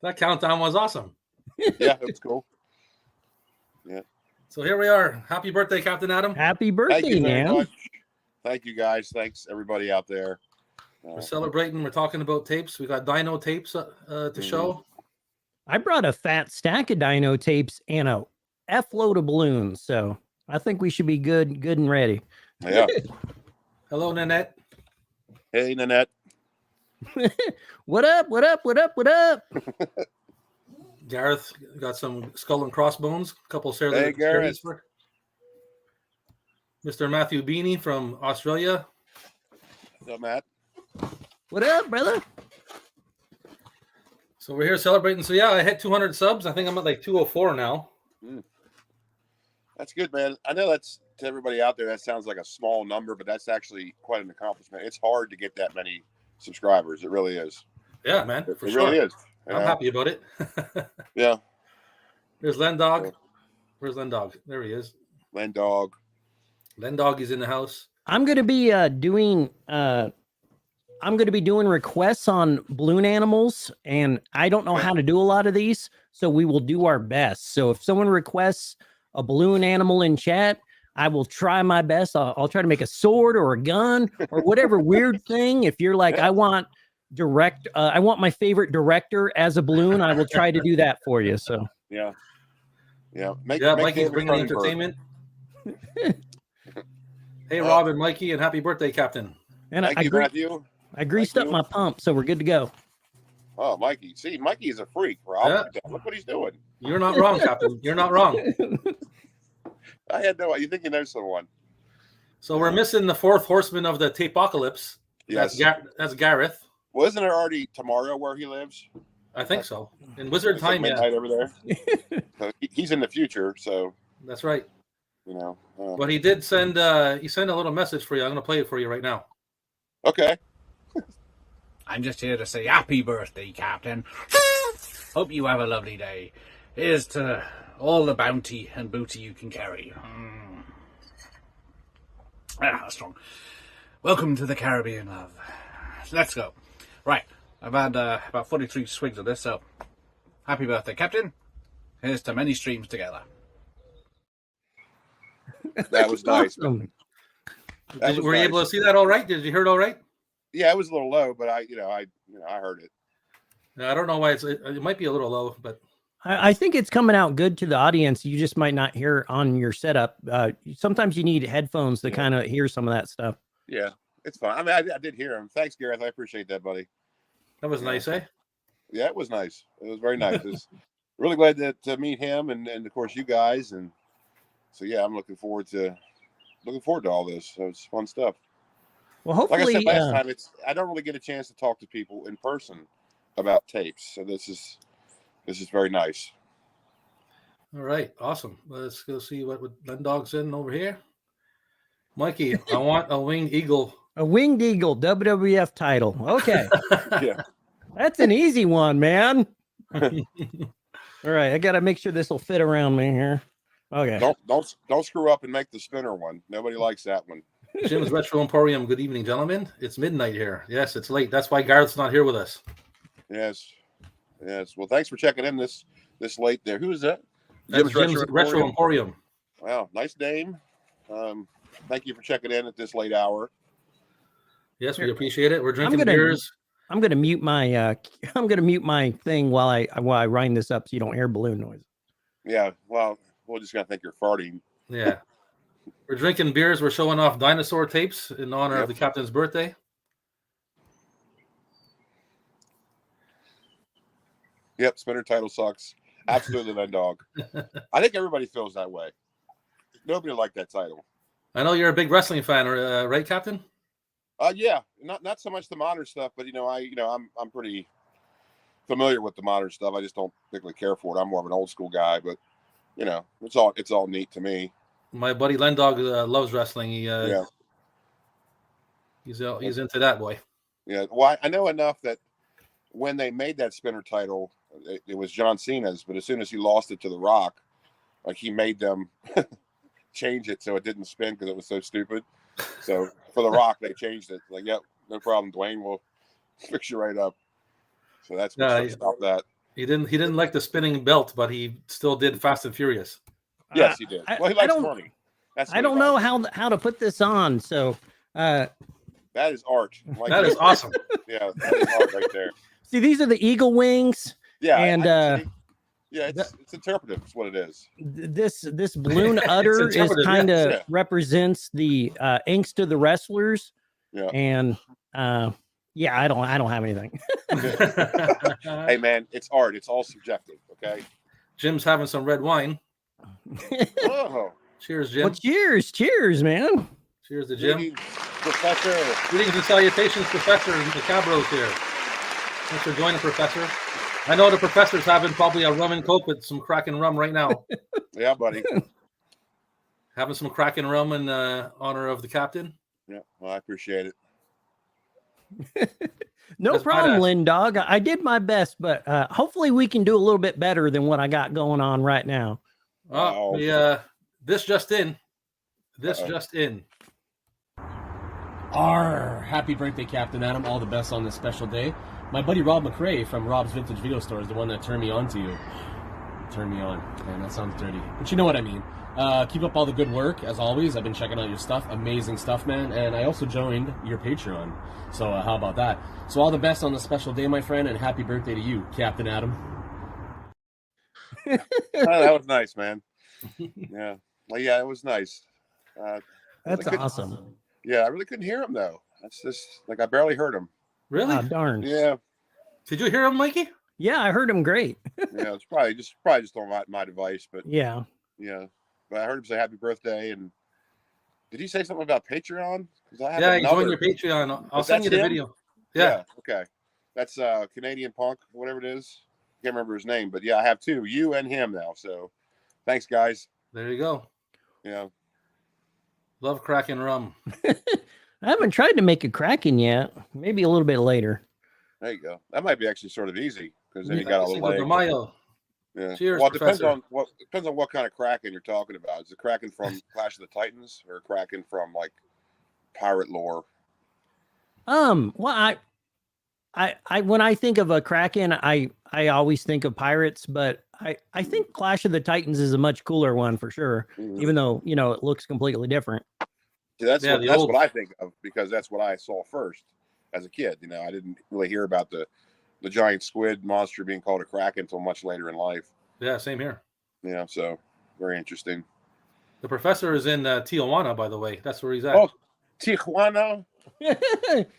That countdown was awesome. Yeah, it was cool. Yeah. So here we are. Happy birthday, Captain Adam. Happy birthday, Thank you very man. much. Thank you, guys. Thanks, everybody out there. We're celebrating. We're talking about tapes. We got Dino tapes to show. I brought a fat stack of Dino tapes and a F-load of balloons, so I think we should be good and ready. Yeah. Hello, Nanette. Hey, Nanette. What up? What up? What up? What up? Gareth got some skull and crossbones. A couple of Hey, Gareth. Mr. Matthew Beanie from Australia. What's up, Matt? What up, brother? So we're here celebrating. So yeah, I hit 200 subs. I think I'm at like 204 now. That's good, man. I know that's to everybody out there. That sounds like a small number, but that's actually quite an accomplishment. It's hard to get that many subscribers. It really is. Yeah, man. For it sure. really is. I'm happy about it. Yeah. There's Len Dog. Where's Len Dog? There he is. Len Dog. Len Dog is in the house. I'm gonna be doing requests on balloon animals, and I don't know how to do a lot of these, so we will do our best. So if someone requests a balloon animal in chat, I will try my best. I'll try to make a sword or a gun or whatever weird thing. If you're like, I want my favorite director as a balloon, I will try to do that for you. So yeah. Mikey's bringing entertainment. Hey, Rob and Mikey, and happy birthday, Captain. And Matthew. I greased up my pump, so we're good to go. Oh, Mikey. See, Mikey is a freak, Rob. Yeah. Look what he's doing. You're not wrong, Captain. You're not wrong. I had no idea. You think you know someone. So we're missing the fourth horseman of the Tapeocalypse. Yes. That's Gareth. Well, isn't it already tomorrow where he lives? I think so. In Wizard Time, midnight over there. So he's in the future, so. That's right. You know. But he did send a little message for you. I'm going to play it for you right now. Okay. I'm just here to say happy birthday, Captain. Hope you have a lovely day. Here's to all the bounty and booty you can carry. That's strong. Welcome to the Caribbean, love. Let's go. Right, I've had about 43 swigs of this, so happy birthday, Captain. Here's to many streams together. That was nice. Were you able to see that all right? Did you hear it all right? Yeah, it was a little low, but I heard it. I don't know why it might be a little low, but I think it's coming out good to the audience. You just might not hear it on your setup. Sometimes you need headphones to kind of hear some of that stuff. Yeah, it's fine. I mean, I did hear him. Thanks, Gareth. I appreciate that, buddy. That was nice, eh? Yeah, it was nice. It was very nice. Really glad to meet him and of course you guys. And so yeah, I'm looking forward to all this. So it's fun stuff. Well, hopefully, like I said last time, I don't really get a chance to talk to people in person about tapes. So this is very nice. All right, awesome. Let's go see what Len Dog's in over here. Mikey, I want a winged eagle. A winged eagle WWF title. Okay. Yeah. That's an easy one, man. All right, I got to make sure this will fit around me here. Okay. Don't screw up and make the spinner one. Nobody likes that one. Jim's Retro Emporium. Good evening, gentlemen. It's midnight here. Yes, it's late. That's why Gareth's not here with us. Yes. Well, thanks for checking in this late there. Who is that? Jim's Retro Emporium. Wow, nice name. Thank you for checking in at this late hour. Yes, we appreciate it. We're drinking beers. I'm gonna mute my thing while I wind this up so you don't hear balloon noise. Yeah, well, we're just gonna think you're farting. Yeah. We're drinking beers. We're showing off dinosaur tapes in honor of the captain's birthday. Yep, spinner title sucks. Absolutely, Len Dog. I think everybody feels that way. Nobody liked that title. I know you're a big wrestling fan, right, Captain? Yeah, not so much the modern stuff, but I'm pretty familiar with the modern stuff. I just don't particularly care for it. I'm more of an old school guy, but it's all neat to me. My buddy Len Dog loves wrestling. He's into that, boy. Yeah, well, I know enough that when they made that spinner title, it was John Cena's, but as soon as he lost it to The Rock, like he made them change it so it didn't spin because it was so stupid. So for The Rock, they changed it. Like, yep, no problem, Dwayne. We'll fix you right up. So that's good. Stop that. He didn't like the spinning belt, but he still did Fast and Furious. Yes, he did. Well, he likes money. I don't know how to put this on. So that is art. Like, that is awesome. Yeah, that is art right there. See, these are the eagle wings. Yeah, and yeah, it's interpretive. It's what it is. This balloon udder is kind of represents the angst of the wrestlers. Yeah, and yeah, I don't have anything. Hey man, it's art. It's all subjective. Okay. Jim's having some red wine. Oh, cheers, Jim. Well, cheers, man. Cheers to Jim. Professor. Greetings and salutations, Professor Cabro's here. Thanks for joining, Professor. I know the professor's having probably a rum and coke with some Kraken rum right now. Yeah, buddy. Having some Kraken rum in honor of the captain. Yeah, well, I appreciate it. No That's problem, badass. Lynn Dog. I did my best, but hopefully we can do a little bit better than what I got going on right now. This just in. Just in. Happy birthday, Captain Adam. All the best on this special day. My buddy Rob McRae from Rob's Vintage Video Store is the one that turned me on to you. Turned me on. Man, that sounds dirty. But you know what I mean. Keep up all the good work, as always. I've been checking out your stuff. Amazing stuff, man. And I also joined your Patreon. So how about that? So all the best on this special day, my friend, and happy birthday to you, Captain Adam. Oh, that was nice, man. Yeah. Well, yeah, it was nice. That's awesome. Yeah, I really couldn't hear him, though. That's just, like, I barely heard him. Really? Oh, darn. Yeah. Did you hear him, Mikey? Yeah, I heard him great. Yeah, it's probably just on my device, but yeah. But I heard him say happy birthday, and did he say something about Patreon? Yeah, you joined your Patreon. I'll send you the video. Yeah. Okay. That's Canadian Punk, whatever it is. Can't remember his name, but yeah, I have two, you and him now. So thanks, guys. There you go. Yeah. Love Kraken rum. I haven't tried to make a Kraken yet. Maybe a little bit later. There you go. That might be actually sort of easy because then you got all the Cinco de Mayo. Yeah. Cheers, well, it Professor. depends on what kind of Kraken you're talking about. Is it Kraken from Clash of the Titans or Kraken from like pirate lore? Well, I when I think of a Kraken, I always think of pirates, but I think Clash of the Titans is a much cooler one for sure, even though, it looks completely different. See, that's what I think of because that's what I saw first as a kid. I didn't really hear about the giant squid monster being called a Kraken until much later in life. Yeah, same here. Yeah, so very interesting. The professor is in Tijuana, by the way. That's where he's at. Oh, Tijuana. Yeah.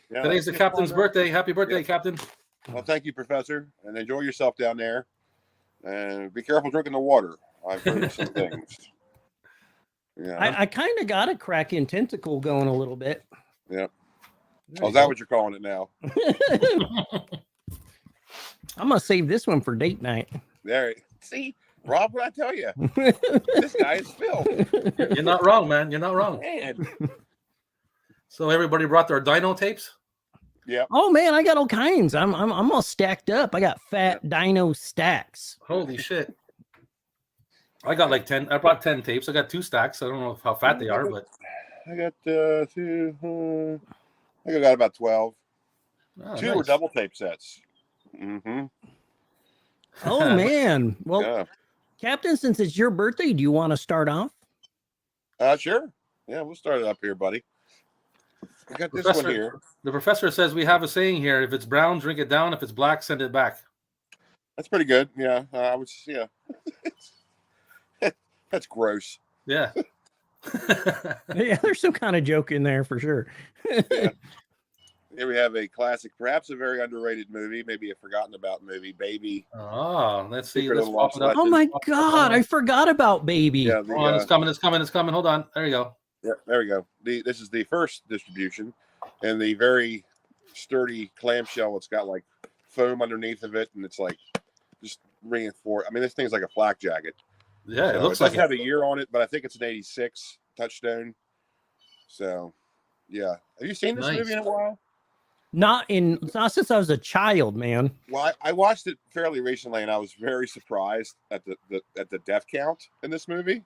Today's the captain's birthday. Happy birthday, Captain. Well, thank you, Professor, and enjoy yourself down there. And be careful drinking the water. I've heard some things. Yeah. I kind of got a Kraken tentacle going a little bit. Yeah. Oh, is that what you're calling it now? I'm gonna save this one for date night. There. See, Rob, what I tell you? This guy is Phil. You're not wrong, man. You're not wrong. Man. So everybody brought their Dino tapes? Yeah. Oh man, I got all kinds. I'm all stacked up. I got fat Dino stacks. Holy shit. I got like 10. I brought 10 tapes. I got 2 stacks. I don't know how fat they are, but I got two. I think I got about 12. oh, 2 were double tape sets. Mm-hmm. Oh man. Well, Yeah. Captain, since it's your birthday, do you want to start off? Sure. Yeah, we'll start it up here, buddy. I got this one here. The professor says we have a saying here: if it's brown, drink it down. If it's black, send it back. That's pretty good. Yeah, I would. Yeah, that's gross. Yeah. Yeah, there's some kind of joke in there for sure. Yeah. Here we have a classic, perhaps a very underrated movie, maybe a forgotten about movie, Baby. Oh, let's see. Secret Let's of pop Lost it up. Oh my God, I forgot about Baby. Yeah, Hold on, it's coming. It's coming. It's coming. Hold on. There you go. yeah, there we go. This is the first distribution, and the very sturdy clamshell. It's got like foam underneath of it, and it's like just reinforced. I mean, this thing's like a flak jacket. Yeah, So it looks it like doesn't have a year on it, but I think it's an '86 Touchstone. So, yeah. Have you seen this Nice. movie in a while? Not since I was a child, man. Well, I watched it fairly recently, and I was very surprised at the death count in this movie.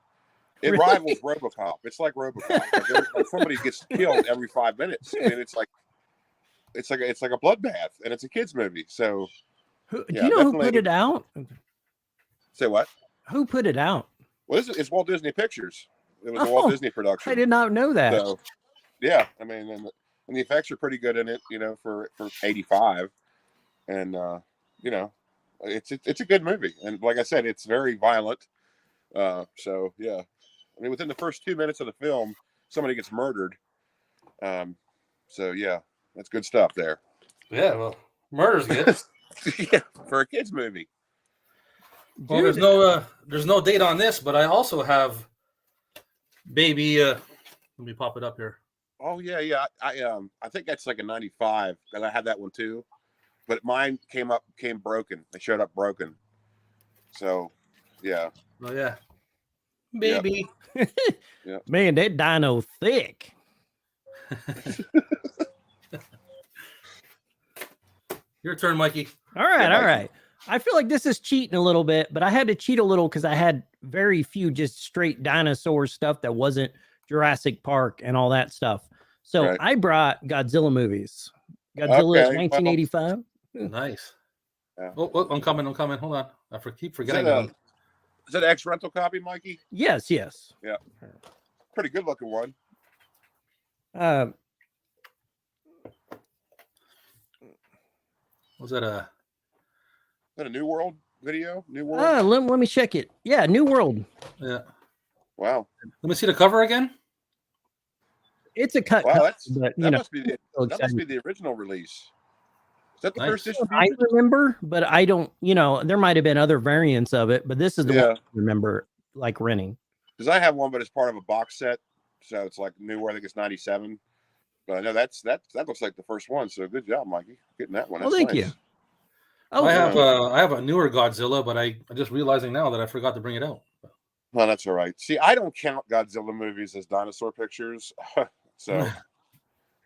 It rivals RoboCop. It's like RoboCop. Like somebody gets killed every 5 minutes. I mean, it's like a bloodbath, and it's a kids movie. So, Do you know who put it out? Say what? Who put it out? Well, it's Walt Disney Pictures. It was a Walt Disney production. I did not know that. So, yeah, I mean, and the effects are pretty good in it, for 85, and it's a good movie. And like I said, it's very violent. So yeah, I mean, within the first 2 minutes of the film, somebody gets murdered. So yeah, that's good stuff there. Yeah, well, murder's good. Yeah, for a kids movie. Well, there's no date on this, but I also have baby. Let me pop it up here. Oh yeah. I think that's like a 95, and I had that one too, but mine came broken. They showed up broken. So, yeah. Oh yeah, baby. Yeah. Man, that Dino thick. Your turn, Mikey. All right, Yeah, all right. I feel like this is cheating a little bit, but I had to cheat a little because I had very few just straight dinosaur stuff that wasn't Jurassic Park and all that stuff. So Right. I brought Godzilla movies. Godzilla Okay, 1985. Nice. Yeah. Oh, I'm coming. Hold on. I keep Is forgetting. that X rental copy, Mikey? Yes. Pretty good looking one. Was that a? Is that a New World video? New World? Let me check it. Yeah, New World. Yeah. Wow. Let me see the cover again. It's a cut. Wow, but that must be the original release. Is that the Nice. first issue? I remember, but I don't. There might have been other variants of it, but this is the one I remember like renting. Because I have one, but it's part of a box set, so it's like New World. I think it's 97. But I know that looks like the first one. So good job, Mikey, getting that one. Well, That's thank nice. you. Oh, I have a newer Godzilla, but I'm just realizing now that I forgot to bring it out. Well, that's all right. See, I don't count Godzilla movies as dinosaur pictures, so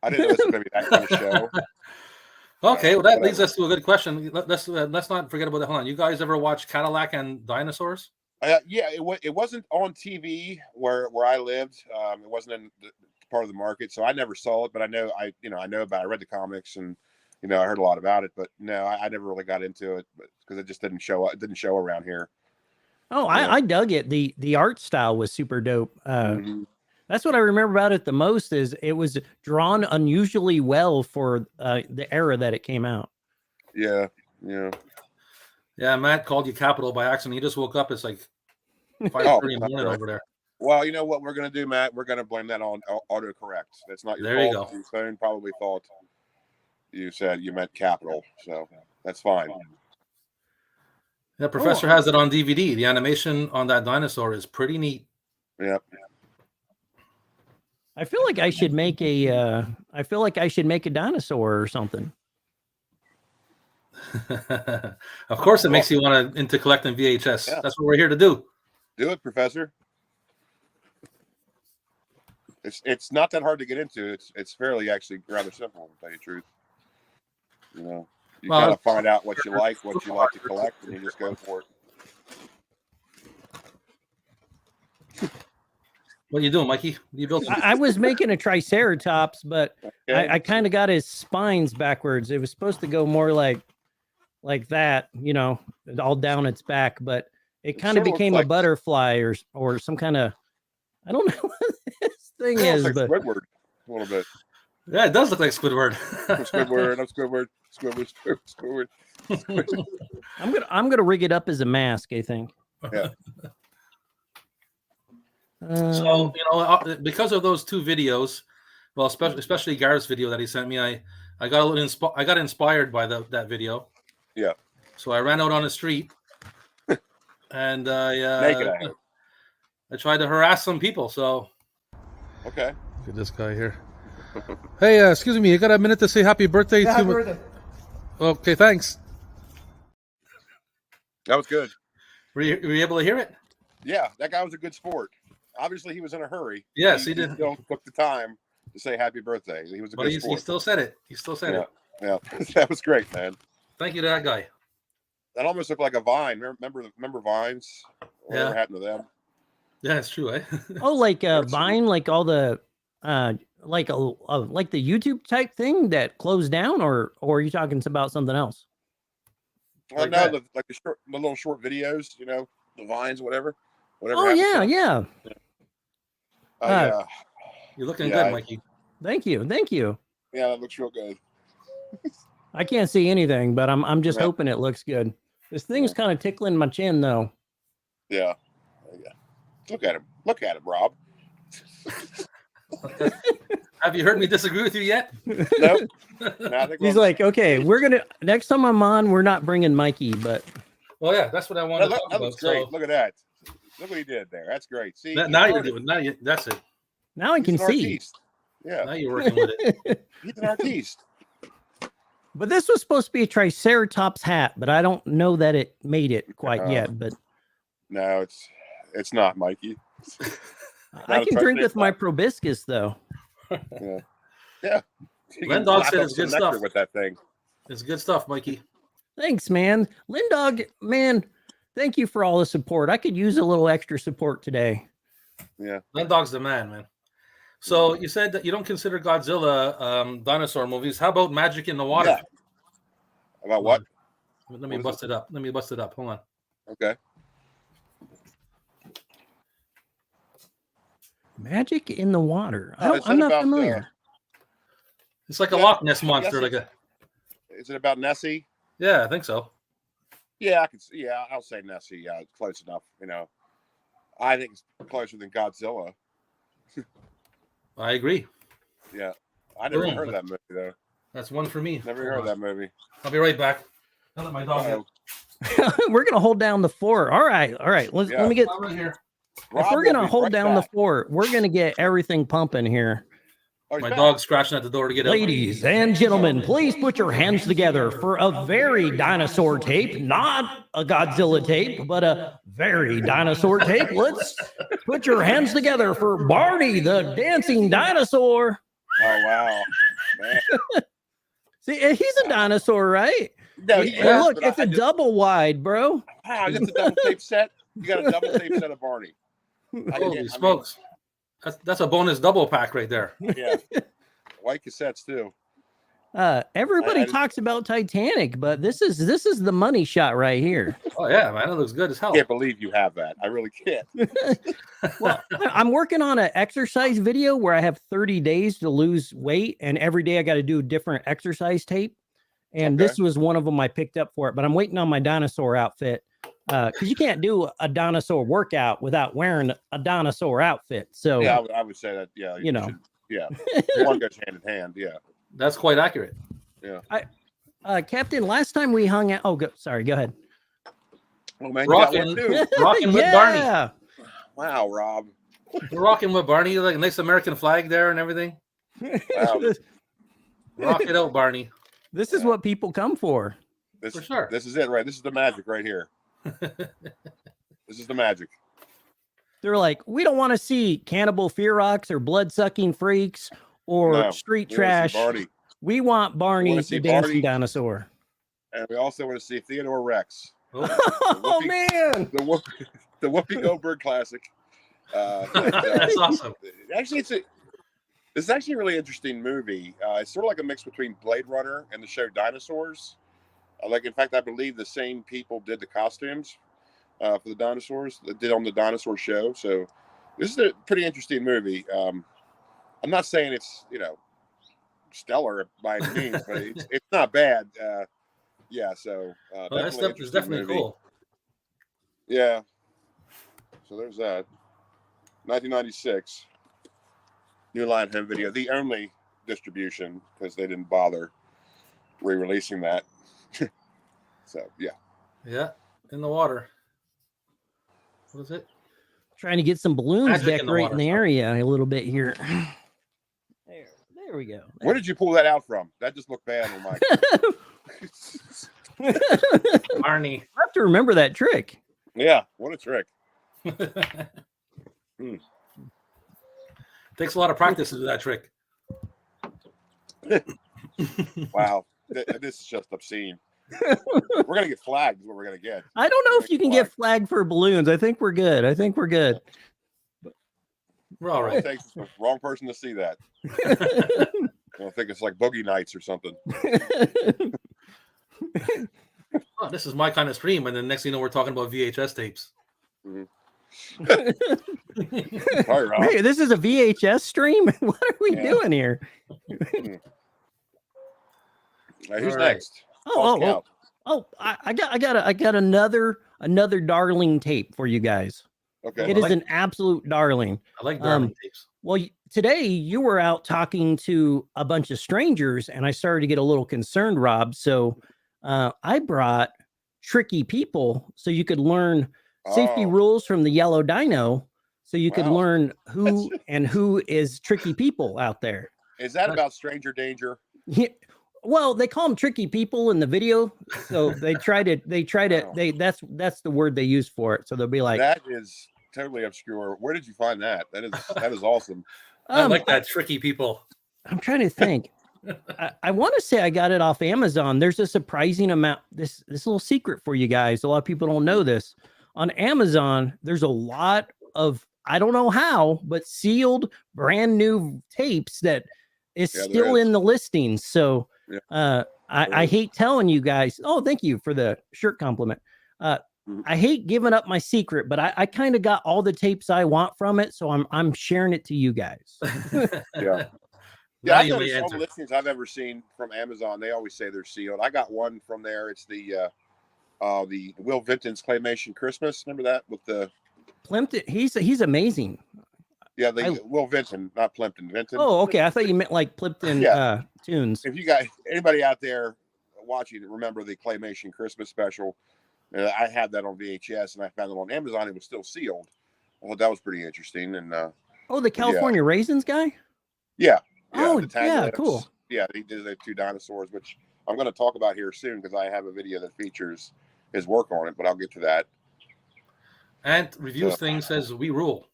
I didn't know this was going to be that kind of show. Okay, well that leads us to a good question. Let's not forget about that. Hold on, you guys ever watch Cadillac and Dinosaurs? Yeah, it wasn't on TV where I lived. It wasn't in part of the market, so I never saw it. But I know about it. I read the comics and I heard a lot about it. But no, I never really got into it because it just didn't show. It didn't show around here. Oh, I dug it. The art style was super dope. That's what I remember about it the most is it was drawn unusually well for the era that it came out. Yeah. Matt called you Capital by accident. He just woke up. It's like 5:30 in the morning over there. Well, you know what we're going to do, Matt? We're going to blame that on autocorrect. That's not your There fault. you go. Your phone probably thought you said you meant capital, so that's fine. The professor has it on DVD. The animation on that dinosaur is pretty neat. Yep. I feel like I should make a dinosaur or something. Of course, it makes you want into collecting VHS. Yeah. That's what we're here to do. Do it, Professor. It's not that hard to get into. It's fairly actually rather simple, to tell you the truth. You kind of find out what you like to collect, and you just go for it. What are you doing, Mikey? You built? I was making a Triceratops, but I kind of got his spines backwards. It was supposed to go more like that, all down its back, but it kind of became a butterfly or some kind of, I don't know what this thing is, like but Squidward a little bit. Yeah, it does look like Squidward. Squidward. I'm gonna rig it up as a mask, I think. Yeah. So because of those two videos, well, especially Gareth's video that he sent me, I got inspired by that video. Yeah. So I ran out on the street, and I tried to harass some people. So. Okay. Look at this guy here. Hey, excuse me, you got a minute to say happy birthday to happy birthday. Okay, thanks. That was good. Were you able to hear it? Yeah, that guy was a good sport. Obviously, he was in a hurry. Yes, he did. He still took the time to say happy birthday. He was a good sport. He still said it. it. Yeah, that was great, man. Thank you to that guy. That almost looked like a vine. Remember vines? Whatever happened to them? Yeah, it's true, eh? Oh, like Vine, like all the like like the YouTube type thing that closed down, or are you talking about something else? Well, Like no, that. the little short videos, you know, the vines, whatever Oh happens to yeah, them. yeah. You're looking Yeah, good, Mikey. Thank you, thank you. yeah, that looks real good. I can't see anything, but I'm just Yeah. hoping it looks good. This thing's kind of tickling my chin though. Yeah. Look at him, Rob. Have you heard me disagree with you yet? Nope. No, I think He's like, okay, we're gonna next time I'm on, we're not bringing Mikey, but Well, yeah, that's what I wanted to talk that looks about. great. So Look at that. Look what he did there. That's great. See, now you're doing. That's it. now I can he's an see. artiste. Yeah, Now you're working with it. he's an artiste. But this was supposed to be a Triceratops hat, but I don't know that it made it quite yet. But No, it's not, Mikey. I can drink with my proboscis though. Yeah. Len Dog said it's good stuff. With that thing. It's good stuff, Mikey. Thanks, man. Lindog, man, thank you for all the support. I could use a little extra support today. Yeah. Len Dog's the man, man. So you said that you don't consider Godzilla dinosaur movies. How about Magic in the Water? Yeah. About what? Let me bust it up. Let me bust it up. Hold on. Okay. Magic in the water. No, I'm not familiar. It's like a Loch Ness monster. Is it about Nessie? Yeah, I think so. Yeah, I'll say Nessie. Yeah, it's close enough. You know, I think it's closer than Godzilla. I agree. Yeah, I never heard of that movie though. That's one for me. Never heard of that movie. I'll be right back. I'll let my dog out. We're gonna hold down the fort. All right. Let me get. I'm right here. If we're gonna hold down the fort, we're gonna get everything pumping here. My dog's scratching at the door to get out. Ladies and gentlemen, please put your hands together for a very dinosaur tape, not a Godzilla tape, but a very dinosaur tape. Let's put your hands together for Barney, the dancing dinosaur. Oh wow, man. See, he's a dinosaur, right? No, Look, it's a double wide, bro. Wow, that's a double tape set. You got a double tape set of Barney. Holy smokes. That's a bonus double pack right there. Yeah. White cassettes too. Everybody talks about Titanic, but this is the money shot right here. Oh yeah, man, it looks good as hell. I can't believe you have that. I really can't. Well, I'm working on an exercise video where I have 30 days to lose weight, and every day I got to do a different exercise tape. And this was one of them I picked up for it, but I'm waiting on my dinosaur outfit. Because you can't do a dinosaur workout without wearing a dinosaur outfit. So yeah, I would say that. Yeah, you know, one goes hand in hand. Yeah, that's quite accurate. Yeah. Captain, last time we hung out. Oh, sorry. Go ahead. Oh man, rocking with Barney. Wow, Rob. We're rocking with Barney, like a nice American flag there and everything. Wow. Rock it out, Barney. This is what people come for. For sure. This is it, right? This is the magic right here. This is the magic. They're like, we don't want to see cannibal fearox or blood-sucking freaks or street trash. We want Barney, the dancing dinosaur. And we also want to see Theodore Rex. Oh man, the Whoopi Goldberg classic. That's awesome. Actually, it's actually a really interesting movie. It's sort of like a mix between Blade Runner and the show Dinosaurs. In fact, I believe the same people did the costumes for the dinosaurs that did on the dinosaur show. So this is a pretty interesting movie. I'm not saying it's, stellar by any means, but it's not bad. So that's definitely cool. Yeah. So there's that. 1996. New Line Home Video. The only distribution, because they didn't bother re-releasing that. So yeah, in the water. What is it? Trying to get some balloons decorating in the area a little bit here. There we go. Where did you pull that out from? That just looked bad on my. Barney. I have to remember that trick. Yeah, what a trick. Takes a lot of practice to do that trick. Wow, this is just obscene. We're gonna get flagged. Is what we're gonna get. I don't know if you can get flagged for balloons. I think we're good. We're all All right. it takes is the wrong person to see that. I think it's like Boogie Nights or something. Oh, this is my kind of stream, and then next thing you know, we're talking about VHS tapes. Hi, Rob. Hey, this is a VHS stream. What are we Yeah. doing here? Now, who's All right. next? I got another darling tape for you guys. Okay. It is an absolute darling. I like darling tapes. Well, today you were out talking to a bunch of strangers, and I started to get a little concerned, Rob. So I brought Tricky People so you could learn safety rules from the yellow dino, so you could learn who is Tricky People out there. Is that about stranger danger? Yeah. Well, they call them Tricky People in the video, so that's the word they use for it. So they'll be like, that is totally obscure. Where did you find that? That is awesome. I like that Tricky People. I'm trying to think. I want to say I got it off Amazon. There's a surprising amount. This little secret for you guys. A lot of people don't know this. On Amazon, there's a lot of, I don't know how, but sealed brand new tapes that is still in the listings. So I hate telling you guys. Oh, thank you for the shirt compliment. I hate giving up my secret, but I kind of got all the tapes I want from it, so I'm sharing it to you guys. Yeah. Yeah, I noticed all the listings I've ever seen from Amazon, they always say they're sealed. I got one from there. It's the Will Vinton's Claymation Christmas. Remember that with the Plimpton? He's amazing. Yeah, Will Vinton, not Plimpton. Vinton. Oh, okay. I thought you meant like Plimpton tunes. If you guys, anybody out there watching, remember the Claymation Christmas special? I had that on VHS, and I found it on Amazon. It was still sealed. Well, that was pretty interesting. And the California Raisins guy. Yeah. Oh, the cool. Yeah, he did the 2 dinosaurs, which I'm going to talk about here soon because I have a video that features his work on it, but I'll get to that. Ant Reviews thing says we rule.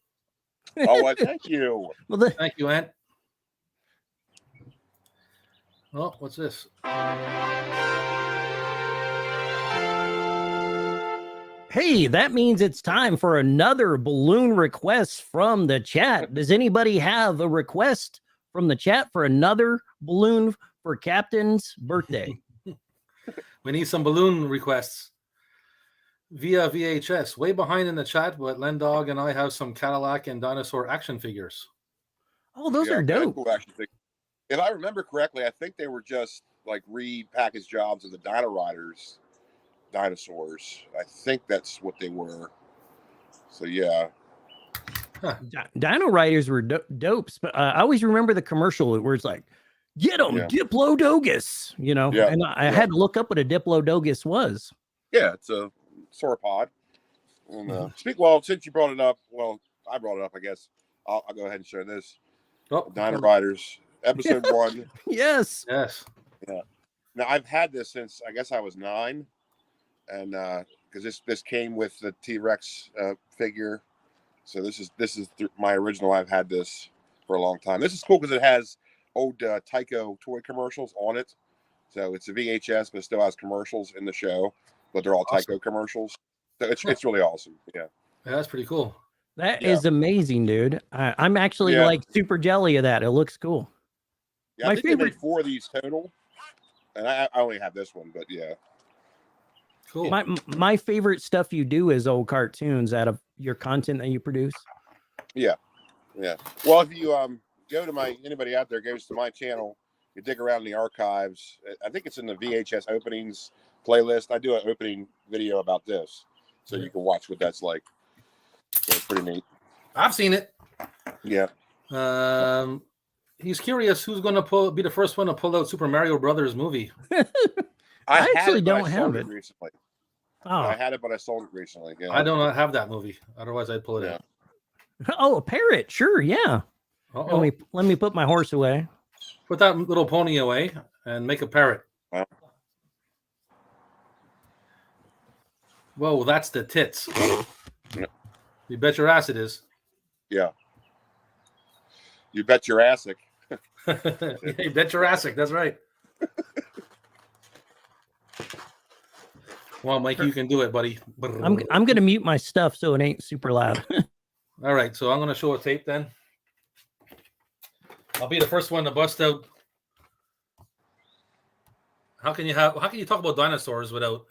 Oh, well, thank you. Well, thank you, Ant. Oh, what's this? Hey, that means it's time for another balloon request from the chat. Does anybody have a request from the chat for another balloon for Captain's birthday? We need some balloon requests via VHS. Way behind in the chat, but Lendog and I have some Cadillac and dinosaur action figures. Oh, those are dope. Cool action figures. If I remember correctly, I think they were just like repackaged jobs of the Dino Riders dinosaurs. I think that's what they were. So yeah. Huh. Dino Riders were dopes, but I always remember the commercial where it's like, "Get them, Diplodocus," you know. Yeah. And I had to look up what a Diplodocus was. Yeah, it's a sauropod. And since you brought it up, I brought it up. I guess I'll go ahead and share this. Dino Riders episode 1. Yes. Yeah. Now I've had this since I guess I was 9. And because this came with the T-Rex figure, so this is my original. I've had this for a long time. This is cool because it has old Tyco toy commercials on it, so it's a VHS, but it still has commercials in the show, but they're all Tyco commercials. So it's really awesome. Yeah, that's pretty cool. That is amazing, dude. I'm actually like super jelly of that. It looks cool. Yeah, I think they made 4 of these total, and I only have this one, but yeah. Cool. My favorite stuff you do is old cartoons out of your content that you produce. Yeah. Well, if you go to anybody out there goes to my channel, you dig around in the archives. I think it's in the VHS openings playlist. I do an opening video about this, so you can watch what that's like. So it's pretty neat. I've seen it. Yeah. He's curious who's going to be the first one to pull out Super Mario Brothers movie. I actually don't have it recently. Oh, I had it, but I sold it recently. Yeah. I do not have that movie. Otherwise, I'd pull it out. Oh, a parrot. Sure. Yeah. Let me put my horse away. Put that little pony away and make a parrot. Whoa, that's the tits. You bet your ass it is. Yeah. You bet your assic. You bet your assic. That's right. Well, Mikey, you can do it, buddy. I'm gonna mute my stuff so it ain't super loud. All right, so I'm gonna show a tape then. I'll be the first one to bust out. How can you talk about dinosaurs without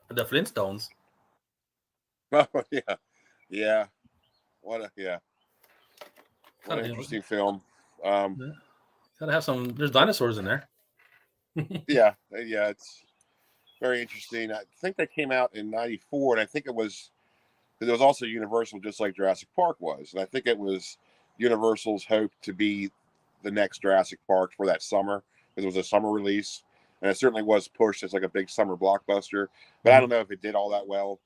the Flintstones? Oh yeah. What an interesting film. Gotta have some. There's dinosaurs in there. Yeah, it's very interesting. I think that came out in '94, and I think it was also Universal, just like Jurassic Park was, and I think it was Universal's hope to be the next Jurassic Park for that summer, because it was a summer release, and it certainly was pushed as like a big summer blockbuster. But I don't know if it did all that well,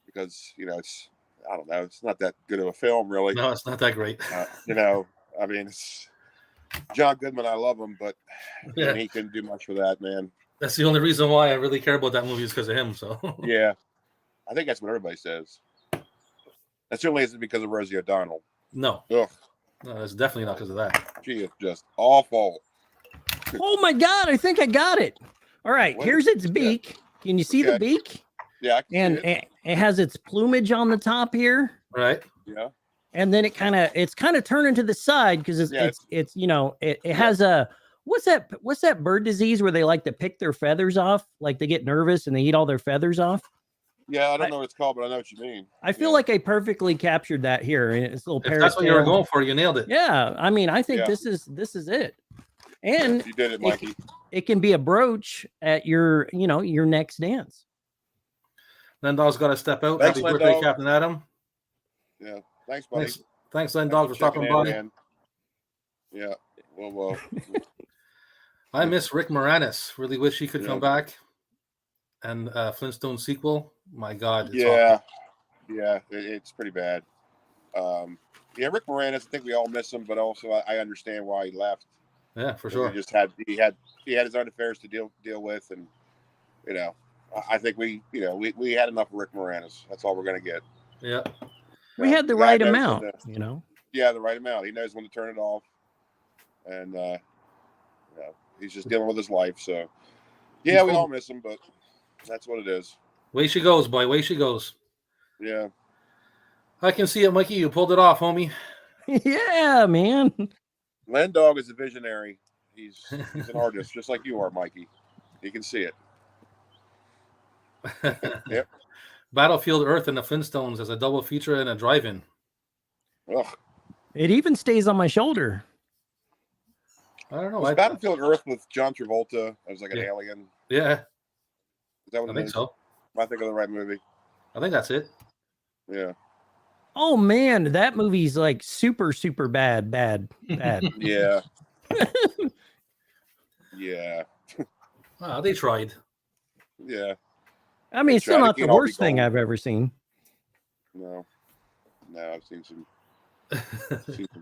because it's I don't know, it's not that good of a film, really. No, it's not that great. I mean, it's John Goodman. I love him, but he couldn't do much for that, man. That's the only reason why I really care about that movie is because of him. So yeah, I think that's what everybody says. That certainly isn't because of Rosie O'Donnell. No. Ugh. No, it's definitely not because of that. She is just awful. Oh my God, I think I got it. All right, here's its beak. Yeah. Can you see the beak? Yeah. And it has its plumage on the top here. Right. Yeah. And then it's kind of turning to the side because it has a what's that bird disease where they like to pick their feathers off? Like they get nervous and they eat all their feathers off. Yeah, I don't know what it's called, but I know what you mean. I feel like I perfectly captured that here. It's a little parrot. That's what you were going for. You nailed it. Yeah, I mean, I think this is it. And you did it, Mikey. It can be a brooch at your next dance. Lendog's got to step out. Thanks, Happy birthday, Lendog. Captain Adam. Yeah, thanks, buddy. Thanks Lendog, for stopping by. Man. Yeah, well. I miss Rick Moranis. Really wish he could come back. And Flintstone sequel. My God. It's awful. Yeah, it's pretty bad. Rick Moranis. I think we all miss him, but also I understand why he left. Yeah, for sure. He had his own affairs to deal with, and I think we had enough of Rick Moranis. That's all we're gonna get. Yeah. We had the right amount, Yeah, the right amount. He knows when to turn it off, and he's just dealing with his life. So, yeah, we all miss him, but that's what it is. Way she goes, boy. Way she goes. Yeah. I can see it, Mikey. You pulled it off, homie. Yeah, man. Lendog is a visionary. He's an artist, just like you are, Mikey. He can see it. Yep. Battlefield Earth and the Flintstones as a double feature and a drive-in. Ugh. It even stays on my shoulder. I don't know. Was Battlefield Earth with John Travolta as like an alien? Yeah. Is that what I think so. Am I thinking of the right movie? I think that's it. Yeah. Oh man, that movie's like super, super bad. Yeah. Yeah. Wow, they tried. Yeah. I mean, it's still not the worst thing I've ever seen. No, I've seen some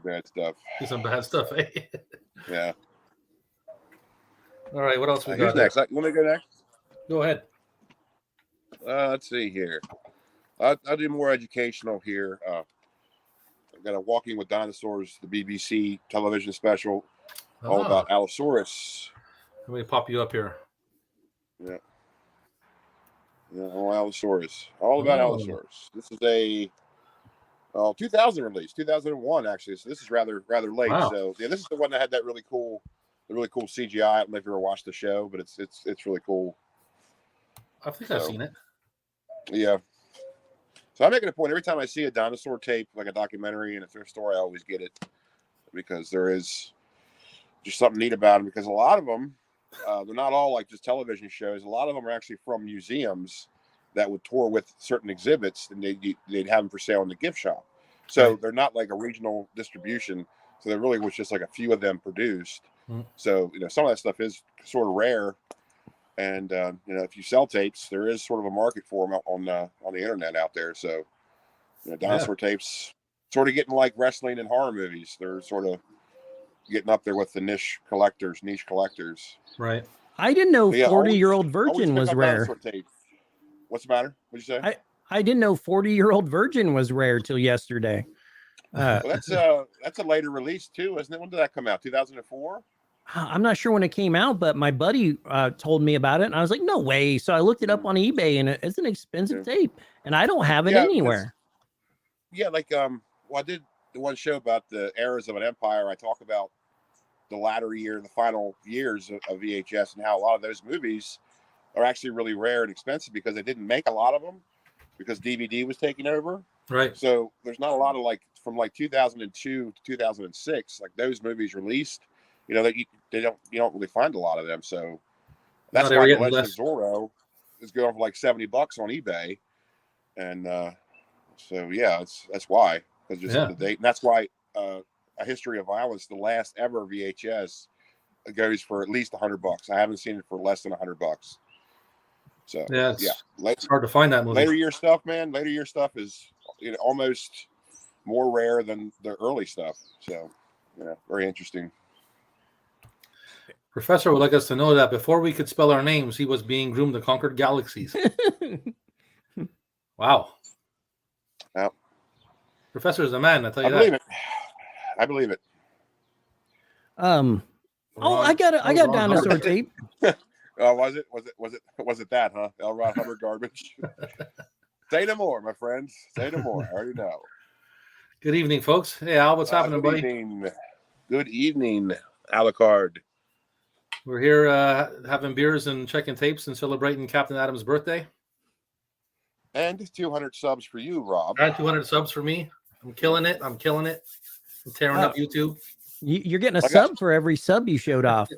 bad stuff. Some bad stuff, eh? Yeah. All right, what else we got? Who's next? You want me to go next? Go ahead. Let's see here. I'll do more educational here. I've got a Walking with Dinosaurs, the BBC television special, all about Allosaurus. Let me pop you up here. Yeah. Yeah, Allosaurus. All about Allosaurus. This is a 2000 release, 2001 actually. So this is rather late. Wow. So yeah, this is the one that had that really cool CGI. I don't know if you ever watched the show, but it's really cool. I think I've seen it. Yeah. So I make it a point every time I see a dinosaur tape, like a documentary in a thrift store, I always get it because there is just something neat about them. Because a lot of them, they're not all like just television shows. A lot of them are actually from museums that would tour with certain exhibits, and they'd have them for sale in the gift shop. So they're not like a regional distribution. So there really was just like a few of them produced. So some of that stuff is sort of rare. And if you sell tapes, there is sort of a market for them on the internet out there. So dinosaur tapes sort of getting like wrestling and horror movies. They're sort of getting up there with the niche collectors. Right. I didn't know 40-year-old virgin was rare. What's the matter? What'd you say? I didn't know 40-year-old virgin was rare till yesterday. Well, that's a later release too, isn't it? When did that come out? 2004. I'm not sure when it came out, but my buddy told me about it, and I was like, "No way!" So I looked it up on eBay, and it's an expensive tape, and I don't have it anywhere. Yeah, like I the one show about the eras of an empire, I talk about the the final years of VHS, and how a lot of those movies are actually really rare and expensive because they didn't make a lot of them because DVD was taking over. Right. So there's not a lot of from 2002 to 2006, like those movies released, that you don't really find a lot of them. So that's why the Legend of Zorro is going for $70 on eBay. And so yeah, that's why, because just the date, and that's why A History of Violence, the last ever VHS, goes for at least $100. I haven't seen it for less than $100. So it's hard to find that movie. Later year stuff, man. Later year stuff is almost more rare than the early stuff. So very interesting. Professor would like us to know that before we could spell our names, he was being groomed to conquer galaxies. Wow. Yeah. Professor is the man, I tell you that. I believe it. I got dinosaur tape. Oh, was it that, huh? L. Ron Hubbard garbage. Say no more, my friends. Say no more. I already know. Good evening, folks. Hey, Al, what's happening, buddy? Good evening, Alucard. We're here having beers and checking tapes and celebrating Captain Adam's birthday. And 200 subs for you, Rob. 200 subs for me. I'm killing it. I'm tearing up YouTube. You're getting a sub for every sub you showed off.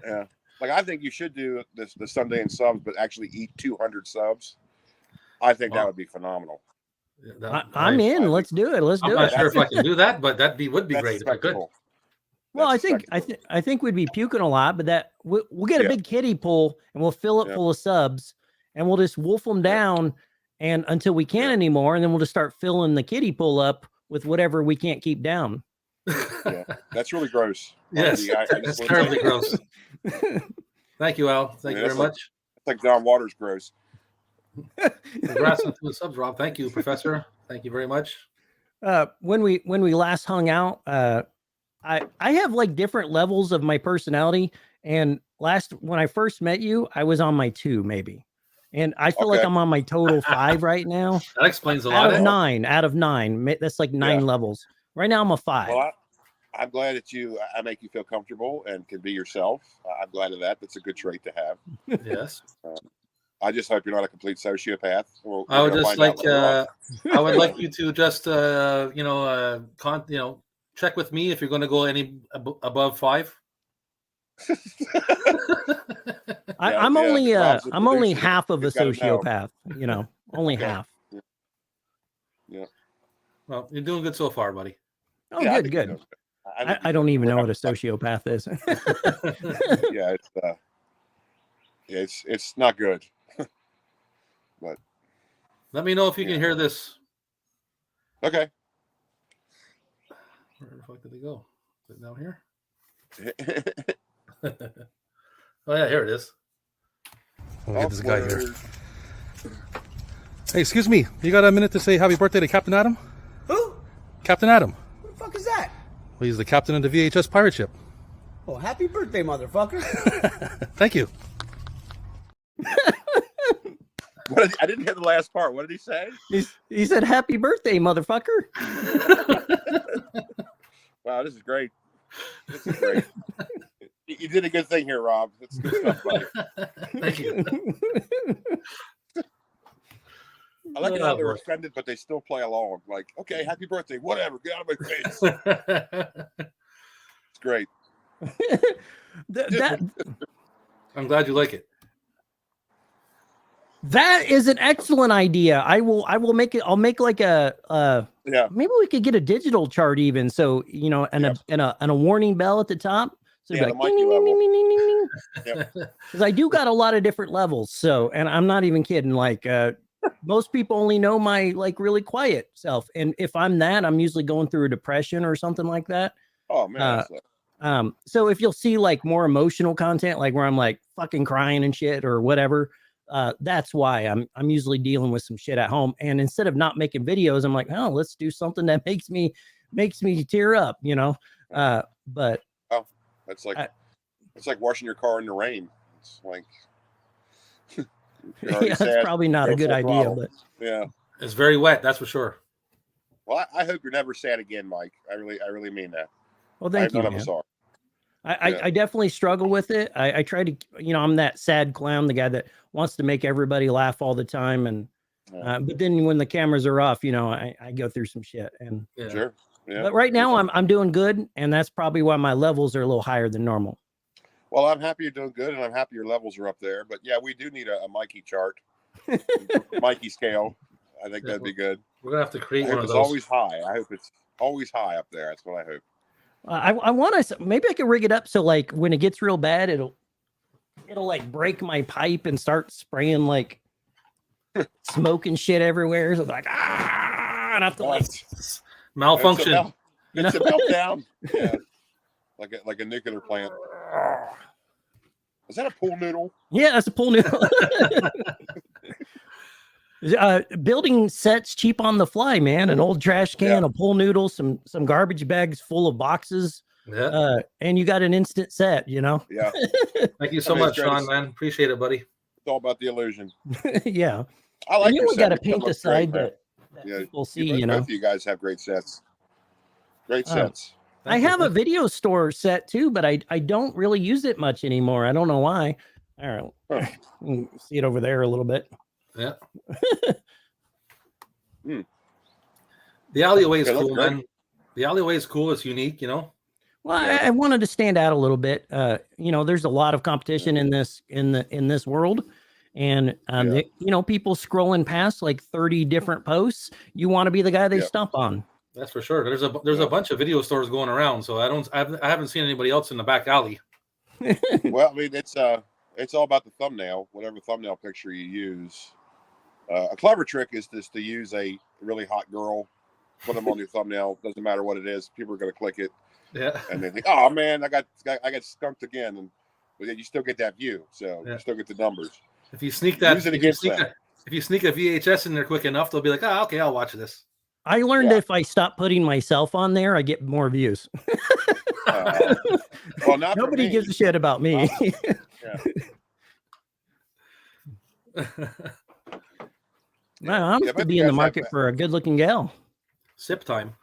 Yeah. I think you should do the Sunday in subs, but actually eat 200 subs. I think that would be phenomenal. I'm in. Let's do it. I'm not sure if I can do that, but would be great if I could. Well, I think we'd be puking a lot, but we'll get a big kiddie pool and we'll fill it full of subs, and we'll just wolf them down and until we can't anymore, and then we'll just start filling the kiddie pool up with whatever we can't keep down. Yeah, that's really gross. Yes, that's terribly gross. Thank you, Al. Thank you very much. It's like John Waters gross. Congrats on the subs, Rob. Thank you, Professor. Thank you very much. When we last hung out, I have different levels of my personality, and when I first met you, I was on my 2 maybe, and I feel like I'm on my total 5 right now. That explains a lot. Out of 9, that's 9 levels. Right now I'm a 5. Well, I'm glad that I make you feel comfortable and can be yourself. I'm glad of that. That's a good trait to have. Yes. I just hope you're not a complete sociopath. I would just I would like you to just check with me if you're going to go any above 5. I'm only half of a sociopath. Only half. Yeah. Well, you're doing good so far, buddy. Oh, good. I don't even know what a sociopath is. Yeah, it's not good. But let me know if you can hear this. Okay. Where the fuck did they go? Is it down here? Oh yeah, here it is. We'll get this guy here. Hey, excuse me. You got a minute to say happy birthday to Captain Adam? Who? Captain Adam. Who the fuck is that? Well, he's the captain of the VHS pirate ship. Oh, happy birthday, motherfucker. Thank you. I didn't hear the last part. What did he say? He said, happy birthday, motherfucker. Wow, this is great. You did a good thing here, Rob. That's good stuff, buddy. Thank you. I like how they're offended, but they still play along. Like, okay, happy birthday, whatever. Get out of my face. It's great. I'm glad you like it. That is an excellent idea. I will make it. I'll make maybe we could get a digital chart even. So, and a warning bell at the top. So ding, ding, ding, ding, ding, ding, ding. Because I do got a lot of different levels. So, and I'm not even kidding. Most people only know my really quiet self. And if I'm that, I'm usually going through a depression or something like that. Oh man. So if you'll see more emotional content, where I'm fucking crying and shit or whatever, that's why I'm usually dealing with some shit at home. And instead of not making videos, I'm like, oh, let's do something that makes me tear up, but it's like washing your car in the rain. It's like that's probably not a good idea, but yeah, it's very wet. That's for sure. Well, I hope you're never sad again, Mike. I really mean that. Well, thank you, None of man. us are. I definitely struggle with it. I try to, I'm that sad clown, the guy that wants to make everybody laugh all the time. And, but then when the cameras are off, I go through some shit. And Sure. Yeah. But right now I'm doing good. And that's probably why my levels are a little higher than normal. Well, I'm happy you're doing good, and I'm happy your levels are up there. But yeah, we do need a Mikey chart, Mikey scale. I think that'd be good. We're gonna have to create I one hope of it's those. always high. I hope it's always high up there. That's what I hope. I want to, maybe I could rig it up so like when it gets real bad, it'll like break my pipe and start spraying like smoke and shit everywhere. So like, and I have to like malfunction. It's a meltdown. Yeah. Like a nuclear plant. Is that a pool noodle? Yeah, that's a pool noodle. Building sets cheap on the fly, man. An old trash can, a pool noodle, some garbage bags full of boxes. Yeah. And you got an instant set, Yeah. Thank you so much, Sean, man. Appreciate it, buddy. It's all about the illusion. Yeah. I like your got to set. paint the side that people see, Both of you guys have great sets. Great sets. I have a video store set too, but I don't really use it much anymore. I don't know why. All right. You can see it over there a little bit. Yeah. The alleyway is cool, man. The alleyway is cool. It's unique, Well, I wanted to stand out a little bit. There's a lot of competition in this world, and people scrolling past like 30 different posts. You want to be the guy they stump on. That's for sure. There's a bunch of video stores going around, so I haven't seen anybody else in the back alley. Well, I mean, it's all about the thumbnail, whatever thumbnail picture you use. A clever trick is just to use a really hot girl, put them on your thumbnail. Doesn't matter what it is, people are going to click it. Yeah. And they think, oh man, I got skunked again, but then you still get that view, so you still get the numbers. If you sneak that, use it against that. If you sneak a VHS in there quick enough, they'll be like, oh, okay, I'll watch this. I learned if I stop putting myself on there, I get more views. Well, nobody gives a shit about me. I'm to be in the market for a good-looking gal. Sip time.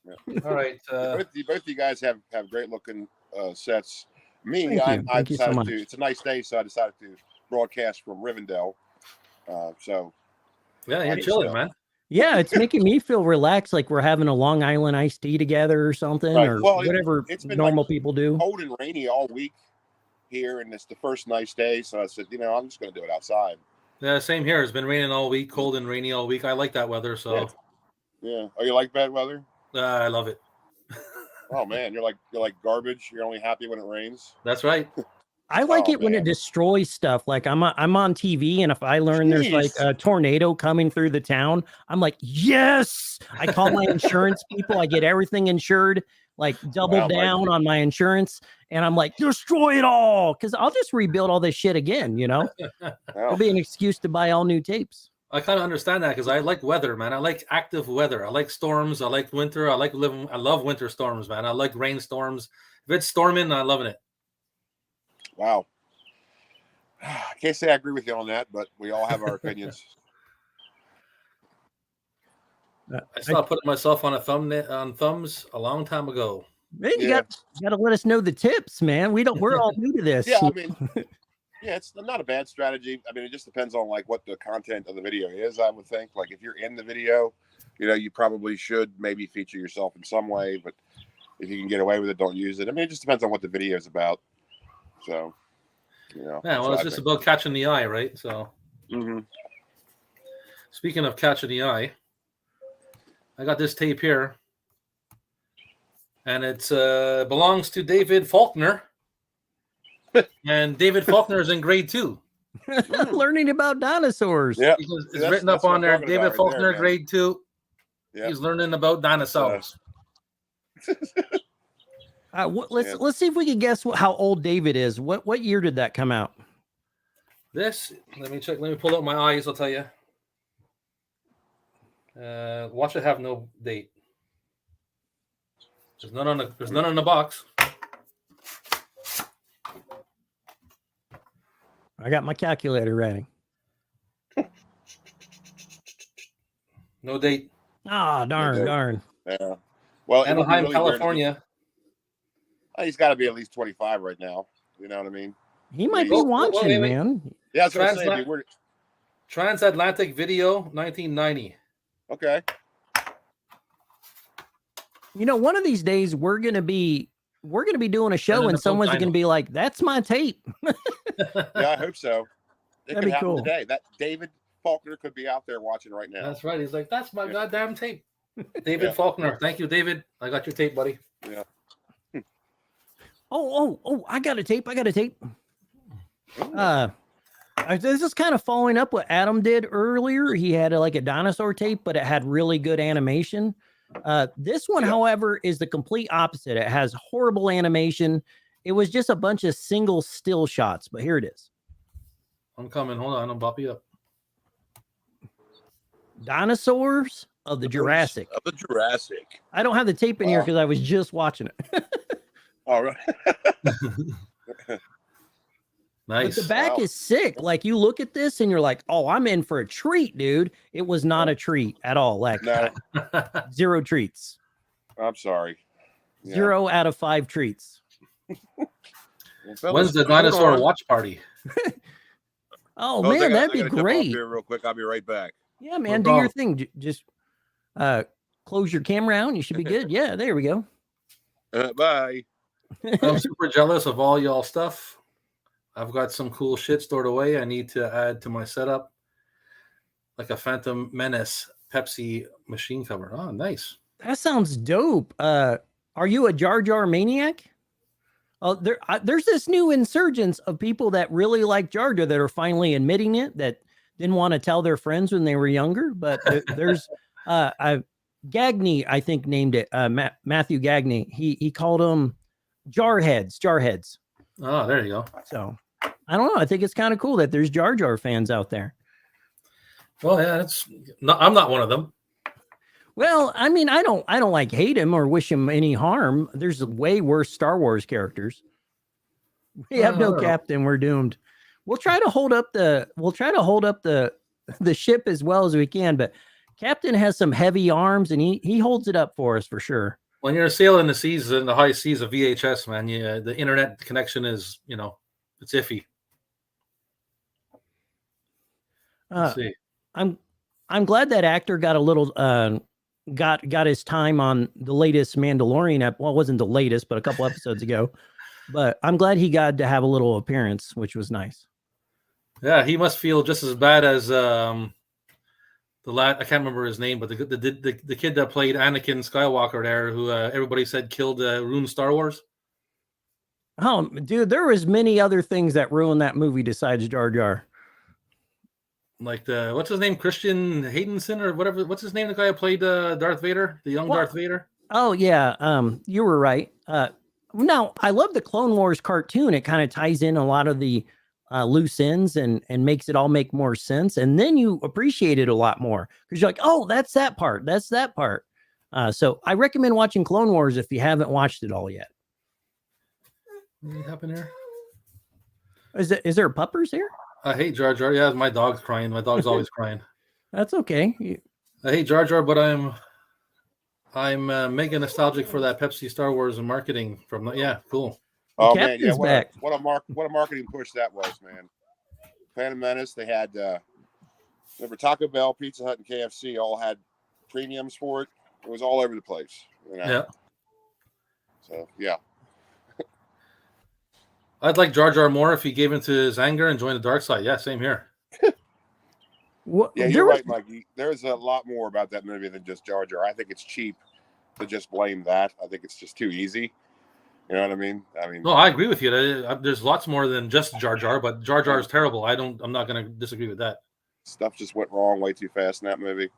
Yeah. All right. Both of you guys have great-looking sets. Me, I decided to. It's a nice day, so I decided to broadcast from Rivendell. You're chilling, man. Yeah, it's making me feel relaxed, like we're having a Long Island iced tea together or something, or whatever it's been normal people do. Cold and rainy all week here, and it's the first nice day, so I said, I'm just going to do it outside. Yeah, same here. It's been raining all week, cold and rainy all week. I like that weather, so. Yeah. Oh, you like bad weather? I love it. Oh man, you're like garbage. You're only happy when it rains. That's right. I like it when it destroys stuff. Like I'm on TV, and if I learn there's like a tornado coming through the town, I'm like, yes! I call my insurance people. I get everything insured, like double down on my insurance, and I'm like, destroy it all, because I'll just rebuild all this shit again. It'll be an excuse to buy all new tapes. I kind of understand that because I like weather, man. I like active weather. I like storms. I like winter. I love winter storms, man. I like rainstorms. If it's storming, I'm loving it. Wow. I can't say I agree with you on that, but we all have our opinions. I stopped putting myself on thumbs a long time ago. Man, you got to let us know the tips, man. We're all new to this. Yeah, I mean, it's not a bad strategy. I mean, it just depends on like what the content of the video is, I would think. Like if you're in the video, you probably should maybe feature yourself in some way, but if you can get away with it, don't use it. I mean, it just depends on what the video is about. So, yeah, well, it's just about catching the eye, right? So, Speaking of catching the eye, I got this tape here, and it belongs to David Faulkner, and David Faulkner is in grade 2. Learning about dinosaurs. Yeah, it's written up on there. David Faulkner, grade 2. Yeah. He's learning about dinosaurs. Let's see if we can guess how old David is. What year did that come out? Let me check. Let me pull up my eyes. I'll tell you. Watch it have no date. There's none on the box. I got my calculator ready. No date. Ah, darn, do. darn. Yeah. Well, it would be Anaheim, really weird if he- California. he's got to be at least 25 right now. You know what I mean? He might be Well, watching, wait. man. Yeah, I was going to say, Transla- it'd be weird. Transatlantic Video, 1990. Okay. You know, one of these days we're gonna be doing a show, then and the someone's Dino. gonna be like, "That's my tape." Yeah, I hope so. It That'd could be happen cool. today. That David Faulkner could be out there watching right now. That's right. He's like, that's my Yeah. goddamn tape. David Yeah. Faulkner. Thank you, David. I got your tape, buddy. Yeah. Oh! I got a tape. Ooh. This is kind of following up what Adam did earlier. He had like a dinosaur tape, but it had really good animation. This one, Yeah. however, is the complete opposite. It has horrible animation. It was just a bunch of single still shots, but here it is. I'm coming. Hold on. I'll bop you up. Dinosaurs of the Jurassic. Of the Jurassic. I don't have the tape in here Wow. because I was just watching it. All right. Nice. But the back Wow. is sick. Like you look at this and you're like, oh, I'm in for a treat, dude. It was not a treat at all. Like No, zero treats. I'm sorry. Yeah. 0 out of 5 treats. Well, fellas, When's the hold dinosaur on. watch party? Oh, Fellas, man, that'd I be gotta jump off great. here real quick. I'll be right back. Yeah, man, No do your problem. thing. Just close your camera out and you should be good. Yeah, there we go. Bye. I'm super jealous of all y'all stuff. I've got some cool shit stored away. I need to add to my setup, like a Phantom Menace Pepsi machine cover. Oh, nice. That sounds dope. Are you a Jar Jar maniac? Oh, there's this new insurgence of people that really like Jar Jar that are finally admitting it, that didn't want to tell their friends when they were younger. But there's Gagney, I think, named it. Matthew Gagney. He called them Jarheads. Oh, there you go. So I don't know. I think it's kind of cool that there's Jar Jar fans out there. Well, yeah, I'm not one of them. Well, I mean, I don't like hate him or wish him any harm. There's way worse Star Wars characters. We have no captain. We're doomed. We'll try to hold up the ship as well as we can, but Captain has some heavy arms and he holds it up for us for sure. When you're sailing the seas in the high seas of VHS, man, the internet connection is, it's iffy. Let's see. I'm glad that actor got a little got his time on the latest Mandalorian. Well, it wasn't the latest, but a couple episodes ago. But I'm glad he got to have a little appearance, which was nice. Yeah, he must feel just as bad as the lad. I can't remember his name, but the kid that played Anakin Skywalker there, who everybody said killed ruined Star Wars. Oh, dude, there was many other things that ruined that movie besides Jar Jar. Like what's his name, Christian Haydenson or whatever. What's his name? The guy who played Darth Vader, the young Darth Vader. Oh yeah, you were right. Now I love the Clone Wars cartoon. It kind of ties in a lot of the loose ends and makes it all make more sense. And then you appreciate it a lot more because you're like, oh, that's that part. That's that part. So I recommend watching Clone Wars if you haven't watched it all yet. What happened here? Is there puppers here? I hate Jar Jar. Yeah, my dog's crying. My dog's always crying. That's okay. I hate Jar Jar, but I'm mega nostalgic for that Pepsi Star Wars and marketing from. Yeah, cool. Oh man, Captain's yeah, back. what a marketing push that was, man. Phantom Menace, they had remember Taco Bell, Pizza Hut, and KFC all had premiums for it. It was all over the place. Yeah. So yeah. I'd like Jar Jar more if he gave into his anger and joined the dark side. Yeah, same here. What, Yeah, you're right, Mikey. There's a lot more about that movie than just Jar Jar. I think it's cheap to just blame that. I think it's just too easy. You know what I mean? No, I agree with you. There's lots more than just Jar Jar, but Jar Jar is terrible. I'm not going to disagree with that. Stuff just went wrong way too fast in that movie.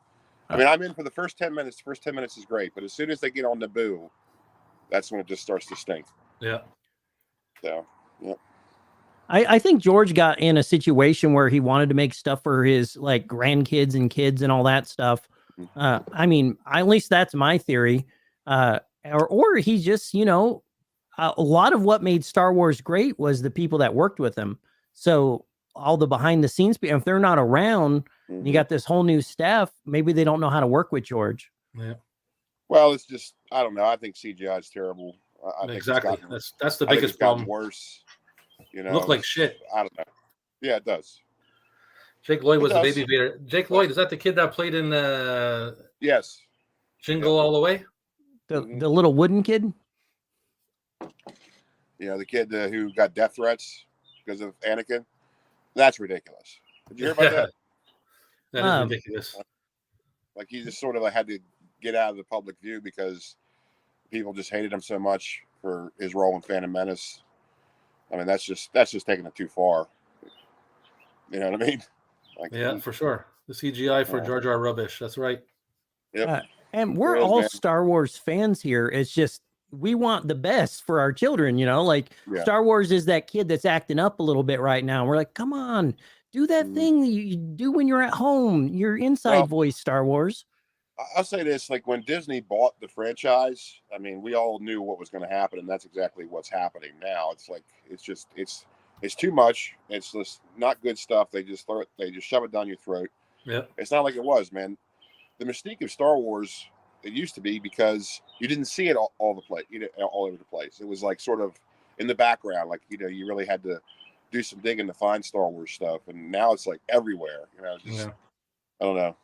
I mean, I'm in for the first 10 minutes. The first 10 minutes is great, but as soon as they get on Naboo, that's when it just starts to stink. Yeah. So, yeah. I think George got in a situation where he wanted to make stuff for his like grandkids and kids and all that stuff. I mean, at least that's my theory. Or he just, a lot of what made Star Wars great was the people that worked with him. So all the behind the scenes, if they're not around, you got this whole new staff. Maybe they don't know how to work with George. Yeah. Well, it's just I don't know. I think CGI is terrible. I think Exactly. it's gotten, That's the I think biggest it's gotten problem. worse. You know, Look like shit. I don't know. Yeah, it does. Jake Lloyd It was the does. baby Vader. Jake Lloyd, is that the kid that played in Yes. Jingle All the Way? The little wooden kid. You know, the kid who got death threats because of Anakin. That's ridiculous. Did you hear about that? That is ridiculous. Like he just sort of had to get out of the public view because people just hated him so much for his role in Phantom Menace. I mean, that's just taking it too far. You know what I mean? Like, Yeah, for sure. The CGI for Jar Jar rubbish. That's right. Yep. And we're It is, all man. Star Wars fans here. It's just we want the best for our children, like Yeah. Star Wars is that kid that's acting up a little bit right now. We're like, come on, do that thing that you do when you're at home, your inside voice, Star Wars. I'll say this, like when Disney bought the franchise, I mean, we all knew what was going to happen, and that's exactly what's happening now. It's like it's too much. It's just not good stuff. They just shove it down your throat. Yeah. It's not like it was, man. The mystique of Star Wars, it used to be because you didn't see it all over the place. It was like sort of in the background, like you really had to do some digging to find Star Wars stuff, and now it's like everywhere. I don't know.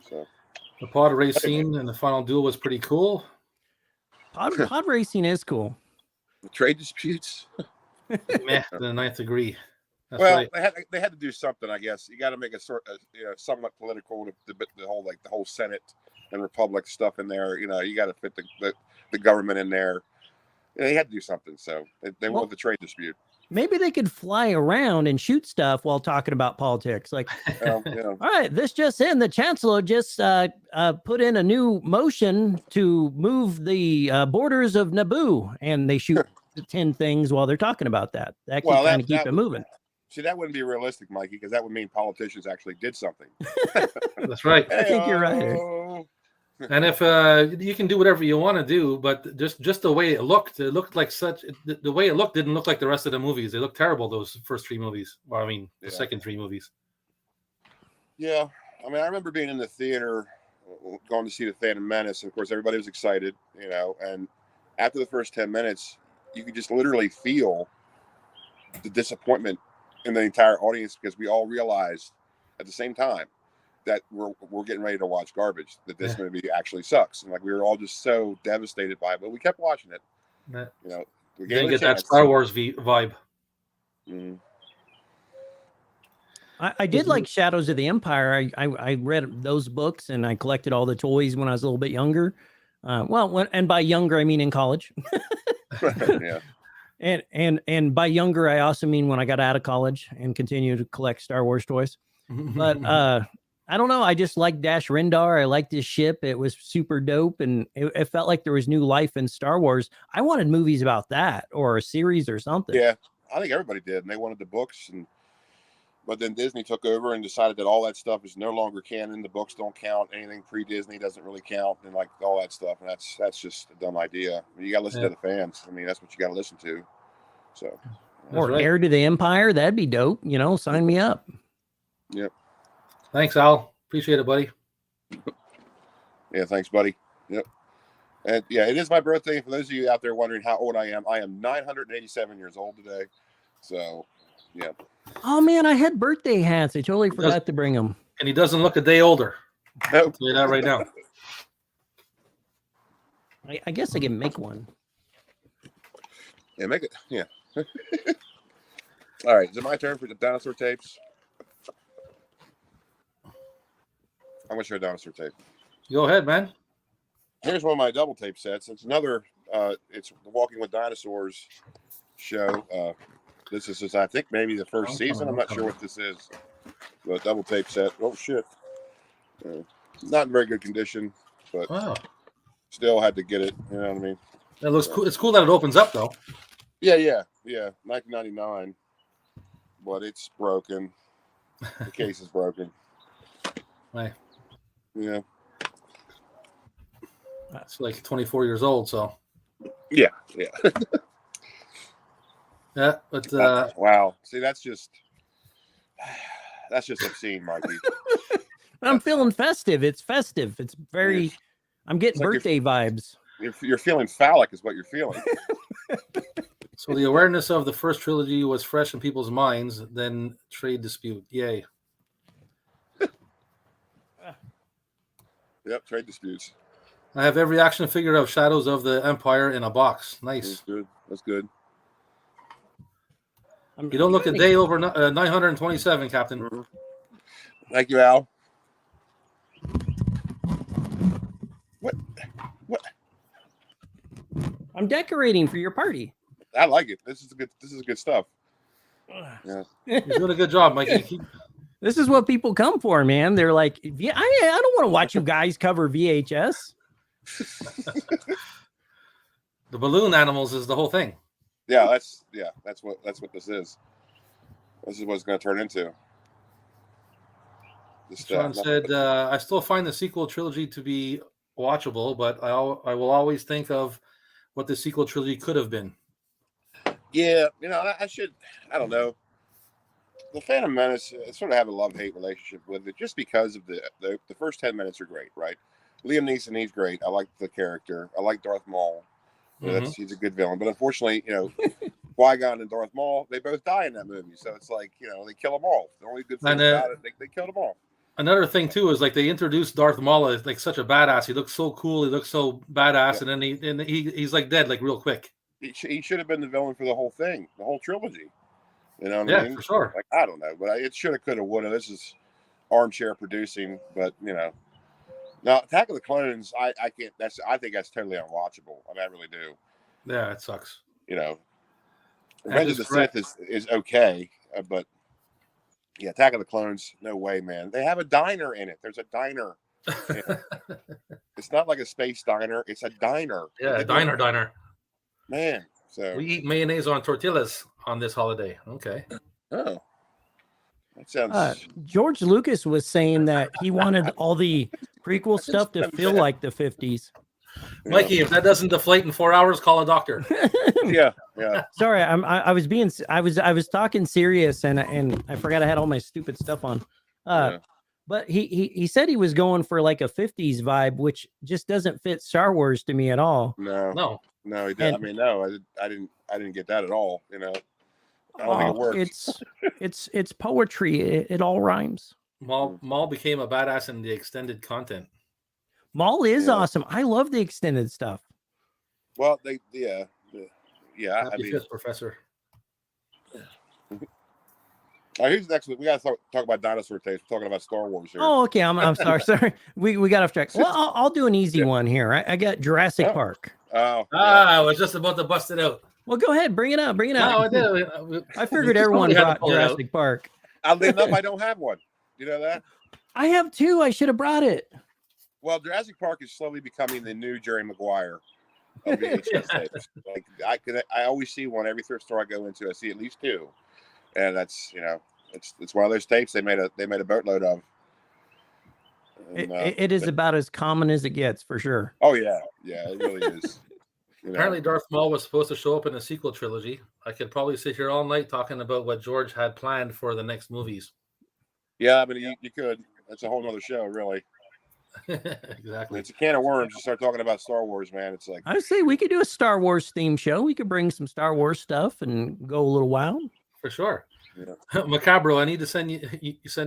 So the pod race scene and the final duel was pretty cool. Pod racing is cool. The trade disputes. Meh, to the ninth degree. That's well, right. they had to do something, I guess. You got to make a somewhat political the whole Senate and Republic stuff in there. You got to fit the government in there. They had to do something, so they went with the trade dispute. Maybe they could fly around and shoot stuff while talking about politics. Like, all right, this just in: the chancellor just put in a new motion to move the borders of Naboo, and they shoot 10 things while they're talking about that. That can kind of keep it moving. See, that wouldn't be realistic, Mikey, because that would mean politicians actually did something. That's right. I think you're right. And if you can do whatever you want to do, but just the way it looked like the way it looked didn't look like the rest of the movies. They looked terrible, those first three movies. Or, I mean, the second three movies. Yeah. I mean, I remember being in the theater, going to see the Phantom Menace, and of course everybody was excited, and after the first 10 minutes, you could just literally feel the disappointment in the entire audience because we all realized at the same time that we're getting ready to watch garbage, that this movie actually sucks. And like we were all just so devastated by it, but we kept watching it. We didn't get that Star Wars vibe. Mm-hmm. I did like Shadows of the Empire. I read those books and I collected all the toys when I was a little bit younger. And by younger I mean in college. Yeah. And by younger I also mean when I got out of college and continued to collect Star Wars toys. But I don't know. I just like Dash Rendar. I liked his ship. It was super dope, and it felt like there was new life in Star Wars. I wanted movies about that or a series or something. Yeah, I think everybody did, and they wanted the books, but then Disney took over and decided that all that stuff is no longer canon. The books don't count. Anything pre-Disney doesn't really count, and like all that stuff. And that's just a dumb idea. I mean, you got to listen to the fans. I mean, that's what you got to listen to. So, or Heir to the Empire. That'd be dope. Sign me up. Yep. Thanks, Al. Appreciate it, buddy. Yeah, thanks, buddy. Yep. And yeah, it is my birthday. For those of you out there wondering how old I am 987 years old today. So, yeah. Oh man, I had birthday hats. I totally forgot to bring them. And he doesn't look a day older. Nope. I'll tell you that right now. I guess I can make one. Yeah, make it. Yeah. All right. Is it my turn for the dinosaur tapes? I'm going to show a dinosaur tape. Go ahead, man. Here's one of my double tape sets. It's another, it's the Walking with Dinosaurs show. This is, I think, maybe the first season. I'm not sure what this is. The double tape set. Oh, shit. Not in very good condition, but still had to get it. You know what I mean? It looks cool. It's cool that it opens up, though. Yeah. 1999. But it's broken. The case is broken. Right. Yeah. That's like 24 years old, so. Yeah. Yeah, but wow. See, that's just obscene, Mikey. I'm feeling festive. It's festive. It's very. I'm getting like birthday vibes. You're feeling phallic, is what you're feeling. So the awareness of the first trilogy was fresh in people's minds. Then trade dispute. Yay. Yep, trade disputes. I have every action figure of Shadows of the Empire in a box. Nice. That's good. That's good. You don't look a day over 927, Captain. Mm-hmm. Thank you, Al. What? I'm decorating for your party. I like it. This is good stuff. Yeah. You're doing a good job, Mikey. This is what people come for, man. They're like, yeah, I don't want to watch you guys cover VHS. The balloon animals is the whole thing. Yeah, that's what this is. This is what it's going to turn into. Sean said, I still find the sequel trilogy to be watchable, but I will always think of what the sequel trilogy could have been. Yeah, I don't know. The Phantom Menace, I sort of have a love-hate relationship with it just because of the first 10 minutes are great, right? Liam Neeson, he's great. I like the character. I like Darth Maul. He's a good villain. But unfortunately, Qui-Gon and Darth Maul, they both die in that movie. So it's like, they kill them all. The only good thing about it, they killed them all. Another thing too is like they introduced Darth Maul as like such a badass. He looks so cool. He looks so badass, and then he's like dead like real quick. He should have been the villain for the whole thing, the whole trilogy. You know what I mean? For sure. Like, I don't know, but it should have, could have, would have. This is armchair producing, but now Attack of the Clones, I can't. I think that's totally unwatchable. I really do. Yeah, it sucks. Revenge of the Sith is okay, but yeah, Attack of the Clones, no way, man. They have a diner in it. There's a diner. It's not like a space diner. It's a diner. Yeah, diner. Man, so we eat mayonnaise on tortillas on this holiday. Okay. Oh, that sounds. George Lucas was saying that he wanted all the prequel stuff to feel like the 50s. Mikey, if that doesn't deflate in 4 hours, call a doctor. Yeah. Sorry, I was talking serious, and I forgot I had all my stupid stuff on. But he said he was going for like a 50s vibe, which just doesn't fit Star Wars to me at all. No, he did. I didn't get that at all. I don't think it works. It's poetry. It all rhymes. Maul became a badass in the extended content. Maul is awesome. I love the extended stuff. Well, Happy fifth, Professor. Who's next week? We got to talk about dinosaur tapes. We're talking about Star Wars here. Oh, okay. I'm sorry. We got off track. Well, I'll do an easy one here. I got Jurassic Park. I was just about to bust it out. Well, go ahead. Bring it out. No, I did. I figured everyone brought Jurassic Park. Oddly enough, I don't have one. You know that? I have two. I should have brought it. Well, Jurassic Park is slowly becoming the new Jerry Maguire of VHS tapes. Like I always see one every thrift store I go into. I see at least two, and that's it's one of those tapes they made a boatload of. And, it is about as common as it gets, for sure. Oh yeah, it really is. Apparently, Darth Maul was supposed to show up in the sequel trilogy. I could probably sit here all night talking about what George had planned for the next movies. Yeah, you could. That's a whole nother show, really. Exactly. It's a can of worms to start talking about Star Wars, man. It's like I say we could do a Star Wars theme show. We could bring some Star Wars stuff and go a little wild. For sure. Yeah. Macabro, I need to send you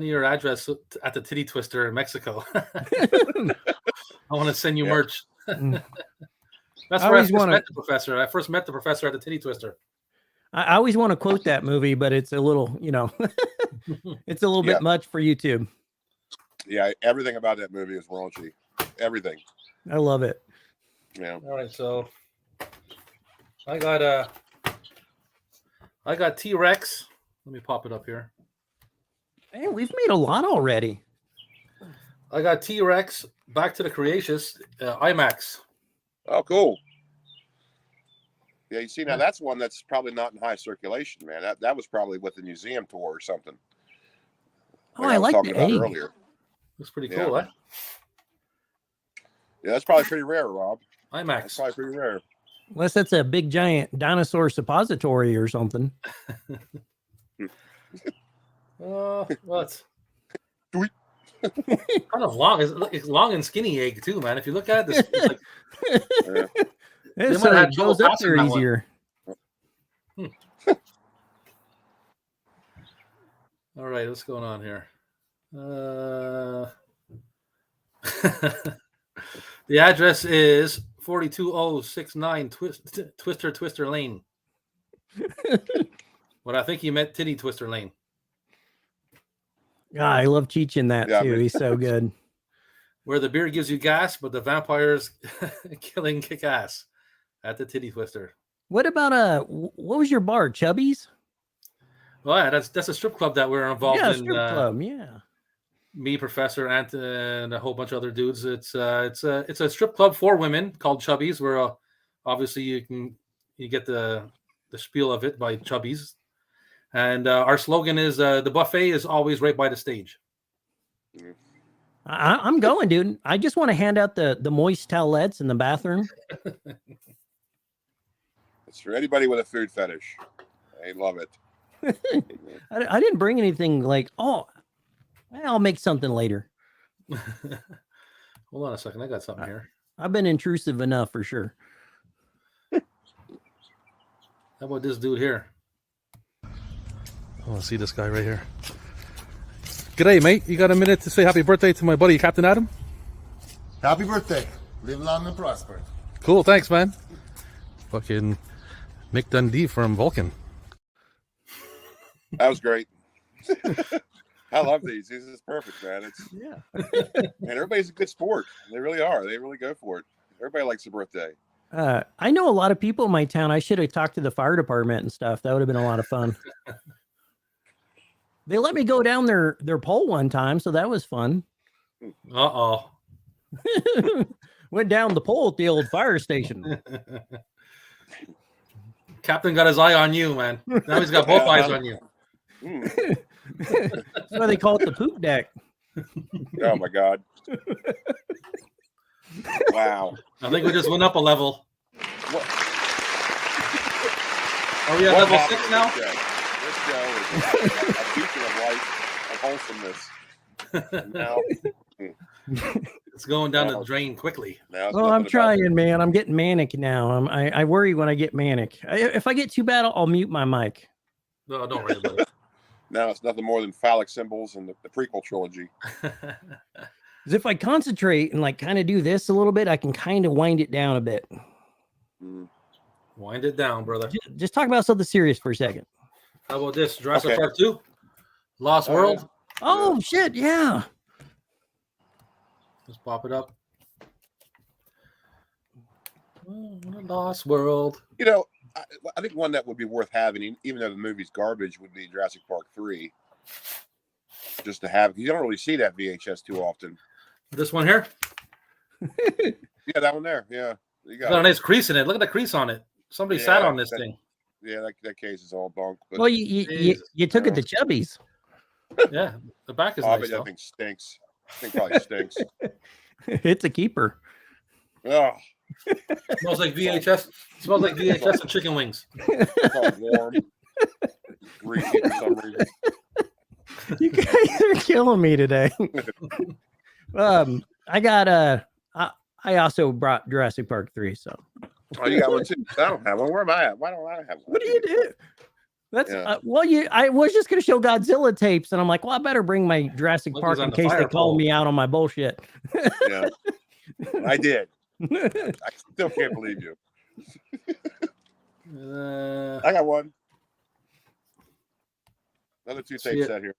your address at the Titty Twister in Mexico. I want to send you merch. That's where I first met the professor. I first met the professor at the Titty Twister. I always want to quote that movie, but it's a little, it's a little bit much for YouTube. Yeah, everything about that movie is raunchy. Everything. I love it. Yeah. All right, so I got T-Rex. Let me pop it up here. Hey, we've made a lot already. I got T-Rex, Back to the Creations, IMAX. Oh, cool. Yeah, you see, now that's one that's probably not in high circulation, man. That was probably with the museum tour or something. I like the egg. Earlier. Looks pretty cool, huh? Yeah, that's probably pretty rare, Rob. IMAX. That's probably pretty rare. Unless that's a big giant dinosaur suppository or something. What? Kind of long. It's long and skinny egg too, man. If you look at it, it's like, Yeah. It might have had goes trouble up passing there that one. easier. all right, what's going on here? The address is 42069 Twister Lane. But I think he meant Titty Twister Lane. God, I love Cheech in that Yeah, too. but- He's so good. Where the beer gives you gas, but the vampires killing kick ass at the Titty Twister. What about what was your bar? Chubby's? Well, yeah, that's a strip club that we're involved Yeah, in. strip club. Yeah. Me, Professor, and a whole bunch of other dudes. It's a strip club for women called Chubby's, where obviously you get the spiel of it by Chubby's, and our slogan is the buffet is always right by the stage. I'm going, dude. I just want to hand out the moist towelettes in the bathroom. It's for anybody with a food fetish. I love it. I didn't bring anything like, oh, I'll make something later. Hold on a second. I got something here. I've been intrusive enough for sure. How about this dude here? I want to see this guy right here. G'day, mate. You got a minute to say happy birthday to my buddy, Captain Adam? Happy birthday. Live long and prosper. Cool, thanks, man. Fucking Mick Dundee from Vulcan. That was great. I love these. This is perfect, man. It's Yeah. and everybody's a good sport. They really are. They really go for it. Everybody likes a birthday. I know a lot of people in my town. I should have talked to the fire department and stuff. That would have been a lot of fun. They let me go down their pole one time, so that was fun. Uh-oh. Went down the pole at the old fire station. Captain got his eye on you, man. Now he's got both eyes on you. Mm. That's why they call it the poop deck. Oh my God. Wow. I think we just went up a level. What, Are we at what level happened 6 to now? This show is a beacon of light and wholesomeness. And now, It's going down the drain quickly. now it's Oh, nothing I'm about trying, man. I'm getting manic now. I worry when I get manic. If I get too bad, I'll mute my mic. No, don't worry about it. Now it's nothing more than phallic symbols and the prequel trilogy. Because if I concentrate and like kind of do this a little bit, I can kind of wind it down a bit. Mm. Wind it down, brother. Just talk about something serious for a second. How about this? Jurassic Okay. Park 2? Lost Oh, World? Oh, shit. Yeah. Let's pop it up. Lost World. You know, I think one that would be worth having, even though the movie's garbage, would be Jurassic Park 3. Just to have, you don't really see that VHS too often. This one here? Yeah, that one there. Yeah, you Got got a it. nice crease in it. Look at the crease on it. Somebody Yeah, sat on this that- thing. Yeah, that case is all bunk. But Well, you took it to Chubby's. Yeah, the back is I nice. bet Though. that thing stinks. I think probably stinks. It's a keeper. Oh, Smells like VHS. Smells like VHS and chicken wings. it's all warm, greasy for some reason. You guys are killing me today. I got I also brought Jurassic Park 3. So Oh, you got one too? I don't have one. Where am I at? Why don't I have one? what do you do? That's Yeah. I was just gonna show Godzilla tapes, and I'm like, well, I better bring my Jurassic Look, Park he's on in the case they fire call pole. me out on my bullshit. Yeah, I did. I still can't believe you. I got one. Another two See tape it. set here.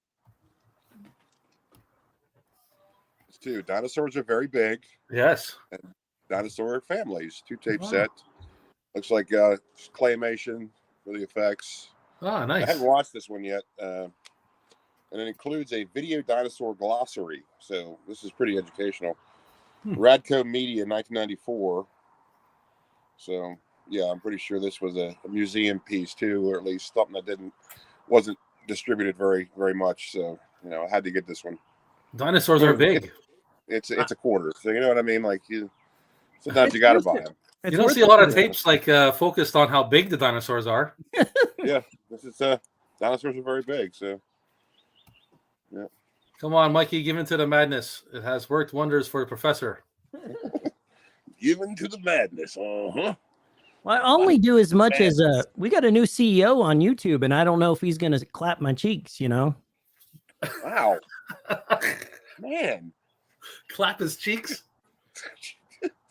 It's two. Dinosaurs are very big. Yes. Dinosaur families. Two tape Wow. set. Looks like claymation for the effects. Ah, I nice. haven't watched this one yet. And it includes a video dinosaur glossary. So this is pretty educational. Radco Media 1994. So yeah, I'm pretty sure this was a museum piece too, or at least something that wasn't distributed very much. So I had to get this one. Dinosaurs are big. It's a quarter. So you know what I mean? Like sometimes you got to buy them. You don't see a lot of tapes like focused on how big the dinosaurs are. Yeah, this is dinosaurs are very big. So yeah, Come on, Mikey, give in to the madness. It has worked wonders for the professor. Give in to the madness. Uh-huh. Well, I only do as much as we got a new CEO on YouTube, and I don't know if he's gonna clap my cheeks, you know. Wow. Man. Clap his cheeks.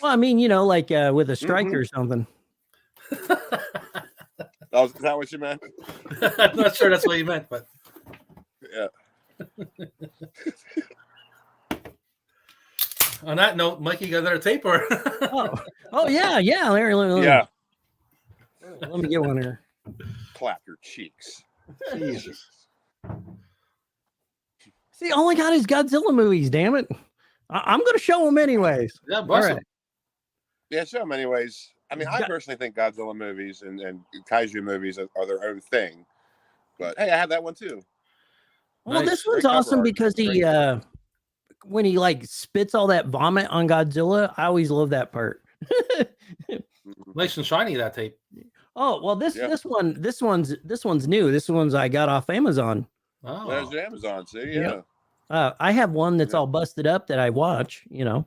Well, I mean, you know, like with a strike or something. Is that what you meant? I'm not sure that's what you meant, but Yeah. on that note, Mikey, got another tape or? Oh yeah. Larry, Yeah. Let me get one here. Clap your cheeks. Jesus. See, all I got is Godzilla movies. Damn it! I'm going to show them anyways. Yeah, All bust right. him. Yeah, so many ways. I mean, I personally think Godzilla movies and kaiju movies are their own thing. But hey, I have that one too. Well, Nice. this one's Great cover awesome art. because he, when he like spits all that vomit on Godzilla, I always love that part. Nice and shiny, that tape. Oh well, this Yeah. this one's new. This one's I got off Amazon. Oh, There's the Amazon. See, Yeah. yeah. I have one that's Yeah. all busted up that I watch. You know,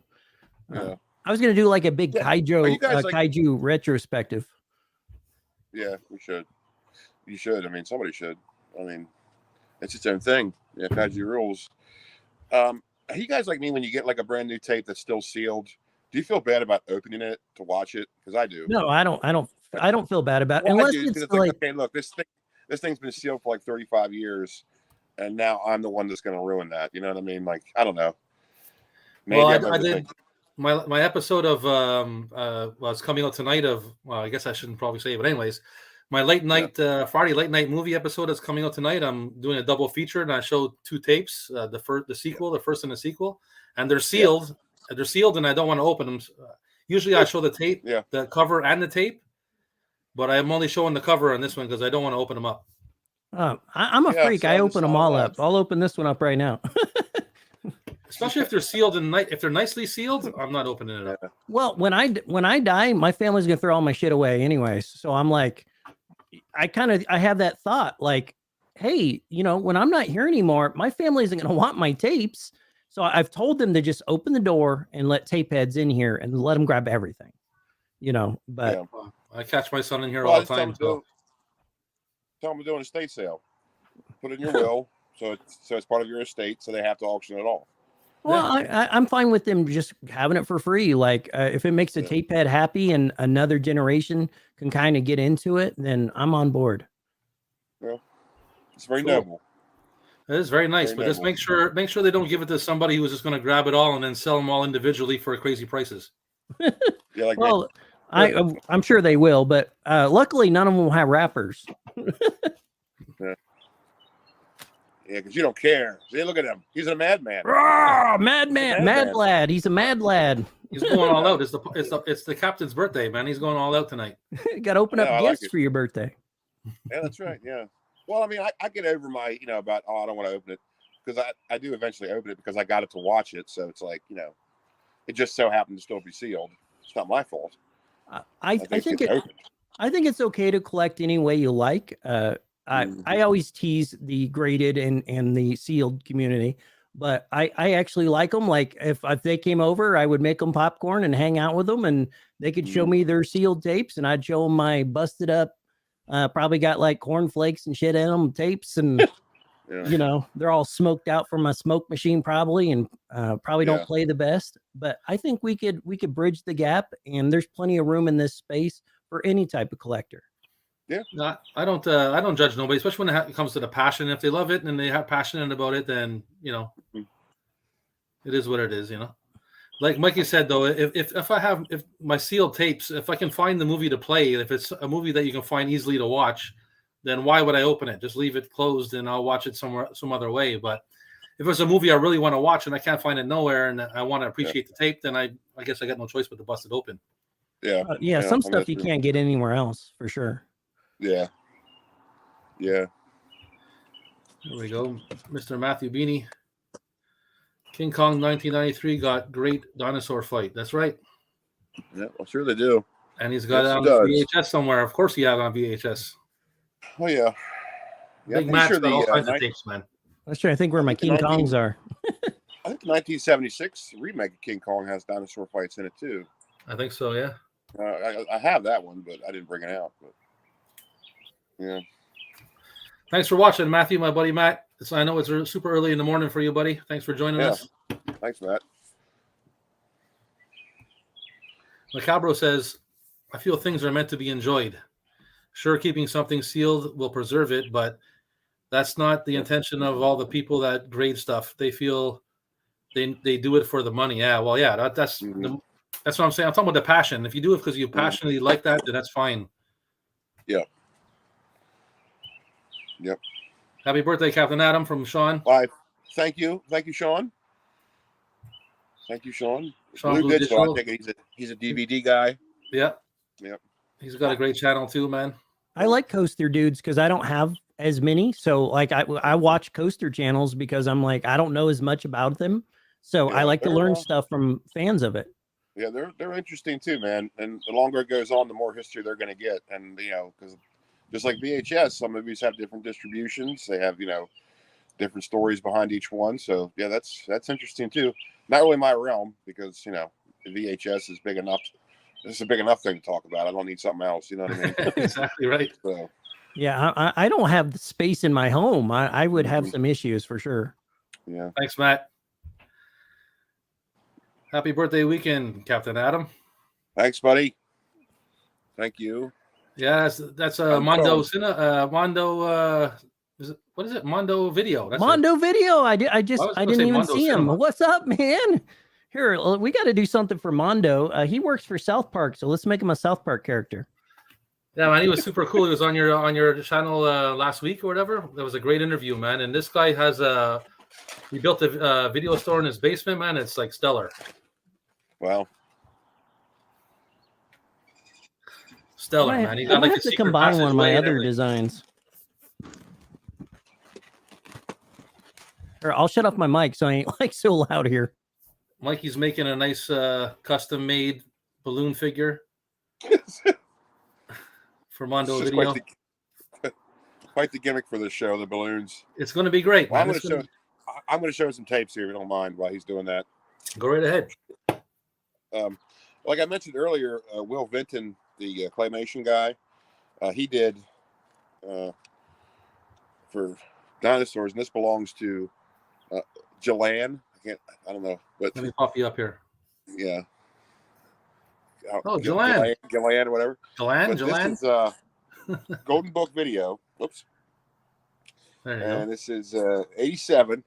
Yeah. I was gonna do like a big Yeah. Are you guys like- kaiju retrospective. Yeah, we should. You should. I mean, somebody should. I mean, it's its own thing. Yeah, kaiju rules. Are you guys like me when you get like a brand new tape that's still sealed? Do you feel bad about opening it to watch it? Because I do. No, I don't feel bad about it. Well, I Unless do, 'cause it's it's like, okay, look, this thing's been sealed for like 35 years, and now I'm the one that's going to ruin that. You know what I mean? Like, I don't know. Maybe well, I'm I did overthinking. my episode of well, it's coming out tonight of, well, I guess I shouldn't probably say it, but anyways, my late night Friday late night movie episode is coming out tonight. I'm doing a double feature, and I showed two tapes, the first and the sequel, and they're sealed. They're sealed, and I don't want to open them. Usually, I show the tape, the cover, and the tape, but I'm only showing the cover on this one because I don't want to open them up. I'm a freak. so I I'm open them just all on up. I'll open this one up right now. Especially if they're sealed and if they're nicely sealed, I'm not opening it up. Well, when I die, my family's gonna throw all my shit away anyways. So I'm like, I have that thought, like, hey, you know, when I'm not here anymore, my family isn't gonna want my tapes. So I've told them to just open the door and let tape heads in here and let them grab everything. You know, but I catch my son in here Well, all just the time. tell them to do an estate sale. Put it in your will, so it's part of your estate, so they have to auction it off. well, I'm fine with them just having it for free. Like if it makes a tape head happy and another generation can kind of get into it, then I'm on board. Yeah, it's very Cool. noble. It is very nice, but just make sure they don't give it to somebody who's just going to grab it all and then sell them all individually for crazy prices. Yeah, like Well, I'm sure they will, but luckily none of them will have wrappers. yeah, because you don't care. See, look at him. He's a madman. Mad man, Mad mad man. lad. He's a mad lad. He's going all out. It's the captain's birthday, man. He's going all out tonight. You got to open up Yeah, I like gifts it. for your birthday. Yeah, that's right. Yeah. Well, I mean, I get over my, about, I don't want to open it, because I do eventually open it because I got it to watch it. So it's like, it just so happened to still be sealed. It's not my fault. I think it's open. I think it's okay to collect any way you like. I always tease the graded and the sealed community, but I actually like them. Like if they came over, I would make them popcorn and hang out with them, and they could show me their sealed tapes, and I'd show them my busted up, probably got like cornflakes and shit in them tapes, and they're all smoked out from a smoke machine probably, and probably don't play the best. But I think we could bridge the gap, and there's plenty of room in this space for any type of collector. Yeah, no, I don't judge nobody, especially when it comes to the passion. If they love it and they have passionate about it, then it is what it is. Like Mikey said, though, if my sealed tapes, if I can find the movie to play, if it's a movie that you can find easily to watch, then why would I open it? Just leave it closed and I'll watch it some other way. But if it's a movie I really want to watch and I can't find it nowhere and I want to appreciate the tape, then I guess I got no choice but to bust it open. Yeah. Some stuff you can't get anywhere else for sure. Yeah. Yeah. There we go. Mr. Matthew Beanie. King Kong 1993 got great dinosaur fight. That's right. Yeah, well, sure they do. And he's got Yes, it on he does. VHS somewhere. Of course he had it on VHS. Oh, yeah. Big Matt's got all kinds of tapes, man. Let's try to think where my King Kongs are. 1976 remake of King Kong has dinosaur fights in it too. I think so. Yeah. I have that one, but I didn't bring it out. But yeah. Thanks for watching, Matthew, my buddy Matt. I know it's super early in the morning for you, buddy. Thanks for joining us. Thanks, Matt. Macabro says, I feel things are meant to be enjoyed. Sure, keeping something sealed will preserve it, but that's not the intention of all the people that grade stuff. They feel they do it for the money. Yeah, well, yeah, that's what I'm saying. I'm talking about the passion. If you do it because you passionately like that, then that's fine. Yep. Happy birthday, Captain Adam, from Sean. Bye. Thank you, Sean. Thank you, Sean. Sean Blue Digital. I think he's a DVD guy. Yep. Yep. He's got a great channel too, man. I like coaster dudes because I don't have as many. So like I watch coaster channels because I'm like, I don't know as much about them. So I like to learn stuff from fans of it. Yeah, they're interesting too, man. And the longer it goes on, the more history they're going to get. And because just like VHS, some movies have different distributions. They have different stories behind each one. So yeah, that's interesting too. Not really my realm because VHS is big enough. This is a big enough thing to talk about. I don't need something else. You know what I mean? Exactly right. So yeah, I don't have the space in my home. I would have some issues for sure. Yeah. Thanks, Matt. Happy birthday weekend, Captain Adam. Thanks, buddy. Thank you. Yeah, that's Mondo Mondo. What is it? Mondo Video. That's Mondo Video. I didn't even Mondo see him. Cinema. What's up, man? Here, we got to do something for Mondo. He works for South Park, so let's make him a South Park character. Yeah, man, he was super cool. He was on your channel last week or whatever. That was a great interview, man. And this guy has he built a video store in his basement, man. It's like stellar. Well, stellar, man. He's got I like have a to combine one of my other designs. designs. Or I'll shut off my mic so I ain't like so loud here. Mikey's making a nice custom-made balloon figure for Mondo it's Video. Quite the gimmick for this show, the balloons. It's going to be great. Well, Man. I'm going to show some tapes here if you don't mind while he's doing that. Go right ahead. Like I mentioned earlier, Will Vinton, the claymation guy, he did for dinosaurs, and this belongs to Joanne. I don't know, but Let me pop you up here. yeah. Oh, Joanne, or whatever. Joanne. This is Golden Book Video. Oops. There you go. And this is 87.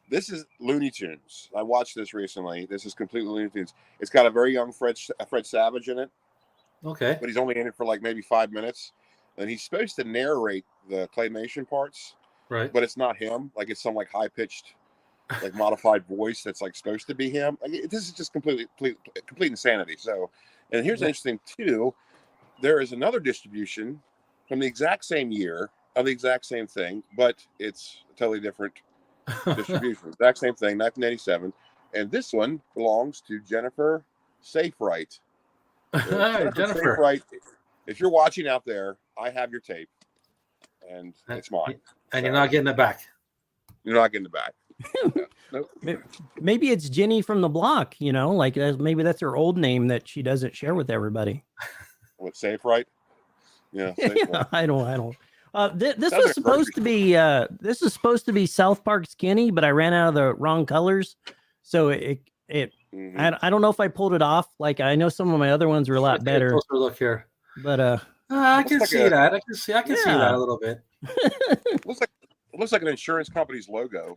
This is Looney Tunes. I watched this recently. This is completely Looney Tunes. It's got a very young Fred Savage in it, Okay. but he's only in it for like maybe 5 minutes. And he's supposed to narrate the claymation parts, Right. but it's not him. Like it's some like high pitched, like modified voice that's like supposed to be him. Like, this is just complete insanity. So, and here's interesting too. There is another distribution from the exact same year of the exact same thing, but it's a totally different distribution. Exact same thing, 1987, and this one belongs to Jennifer Safewright. Jennifer. Safewright, if you're watching out there, I have your tape, and it's mine. And you're not getting it back. You're not getting it back. Nope. Maybe it's Jenny from the block, like maybe that's her old name that she doesn't share with everybody. What, Safewright? Yeah, Yeah, I don't. This was supposed to be South Park Skinny, but I ran out of the wrong colors, so I don't know if I pulled it off. Like I know some of my other ones were a lot better. Closer look here, but I can see that. I can see that a little bit. looks like an insurance company's logo.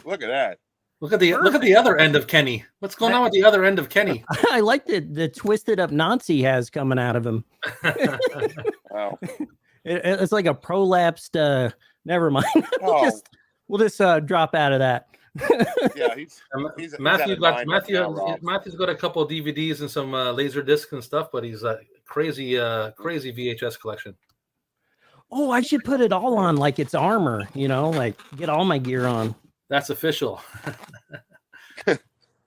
Look at that. Look at the other end of Kenny. What's going on with the other end of Kenny? I like the twisted up Nazi he has coming out of him. Wow. It's like a prolapsed. Never mind. Oh. We'll just drop out of that. Yeah, Matthew's got a couple of DVDs and some laser discs and stuff, but he's a crazy VHS collection. Oh, I should put it all on like it's armor, like get all my gear on. That's official.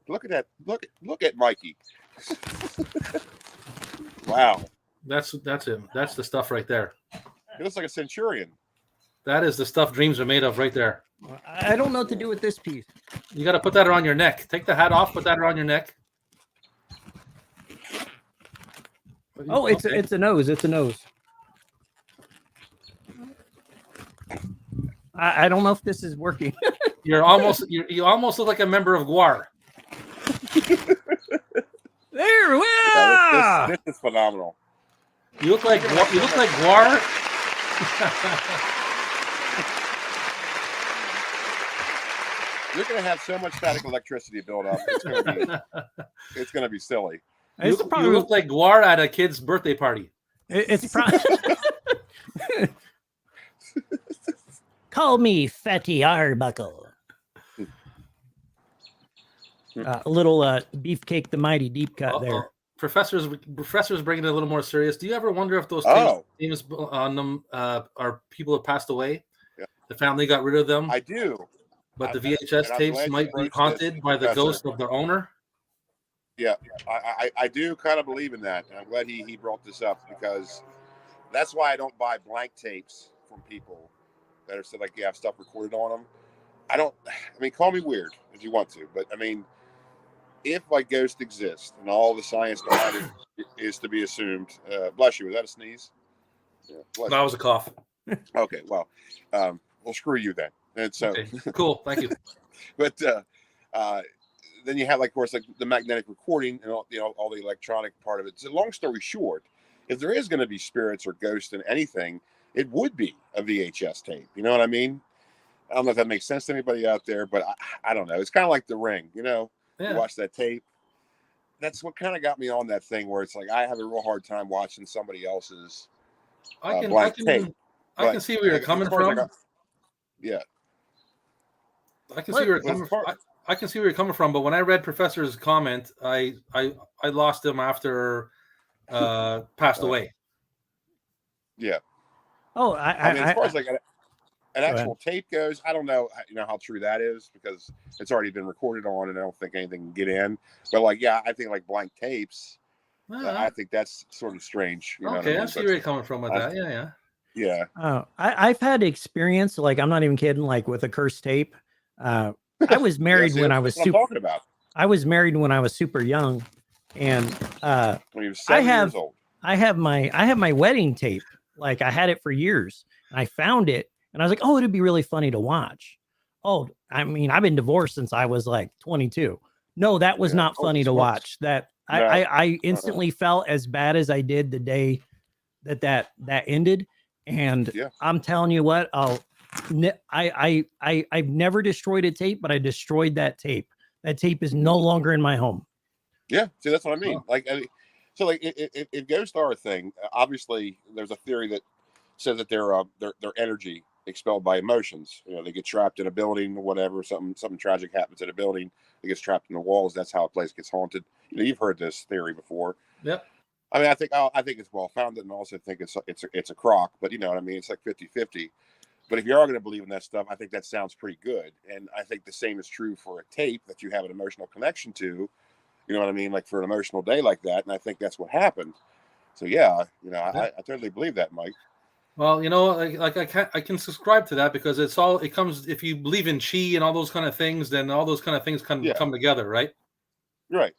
Look at that. Look at Mikey. Wow. That's him. That's the stuff right there. He looks like a centurion. That is the stuff dreams are made of right there. I don't know what to do with this piece. You got to put that around your neck. Take the hat off. Put that around your neck. Oh, it's a nose. It's a nose. I don't know if this is working. You almost look like a member of Guar. There we are. This is phenomenal. You look like Guar. You're going to have so much static electricity build up. It's going to be silly. You look like Guar at a kid's birthday party. It's probably. Call me Fatty Arbuckle. A little beefcake, the mighty deep cut there. Professor's bringing it a little more serious. Do you ever wonder if those names on them are people who passed away? Yeah. The family got rid of them. I do. But the VHS tapes might be haunted by the ghost of their owner. Yeah, I do kind of believe in that. And I'm glad he brought this up, because that's why I don't buy blank tapes from people that are said, like, you have stuff recorded on them. I mean, call me weird if you want to, but I mean, if like ghosts exist and all the science behind it is to be assumed, bless you, was that a sneeze? Yeah, that was a cough. Okay, well, screw you then. And so, okay. Cool, thank you. But then you have, like, of course, like the magnetic recording and all the electronic part of it. So, long story short, if there is going to be spirits or ghosts in anything, it would be a VHS tape. You know what I mean? I don't know if that makes sense to anybody out there, but I don't know. It's kind of like The Ring, You watch that tape. That's what kind of got me on that thing, where it's like I have a real hard time watching somebody else's blank tape. I can see where you're coming from. Yeah. I can see where you're coming from. I can see where you're coming from, but when I read Professor's comment, I lost him after passed away. Yeah. Oh, I mean, as far as like an actual tape goes, I don't know, how true that is, because it's already been recorded on, and I don't think anything can get in. But like, yeah, I think like blank tapes. I think that's sort of strange. Okay, I see where you're coming from with that. Yeah. Yeah. Oh, I've had experience, like, I'm not even kidding, like with a cursed tape. I was married when I was super. Talking about. I was married when I was super young, and when you were 7 years old. I have my wedding tape. Like, I had it for years, and I found it, and I was like, oh, it'd be really funny to watch. Oh, I mean, I've been divorced since I was like 22. No, that was not funny to watch. I instantly felt as bad as I did the day that ended. And I'm telling you what, I've never destroyed a tape, but I destroyed that tape. That tape is no longer in my home. Yeah, see, that's what I mean. So like, if ghosts are a thing, obviously there's a theory that says that they're energy expelled by emotions. They get trapped in a building or whatever. Something tragic happens in a building. It gets trapped in the walls. That's how a place gets haunted. You've heard this theory before. Yep. I mean, I think it's well founded, and also think it's a crock. But you know what I mean? It's like 50-50. But if you are going to believe in that stuff, I think that sounds pretty good. And I think the same is true for a tape that you have an emotional connection to. You know what I mean? Like for an emotional day like that. And I think that's what happened. So yeah, I totally believe that, Mike. Well, I can subscribe to that, because it comes, if you believe in chi and all those kind of things, then all those kind of things come together, right? Right.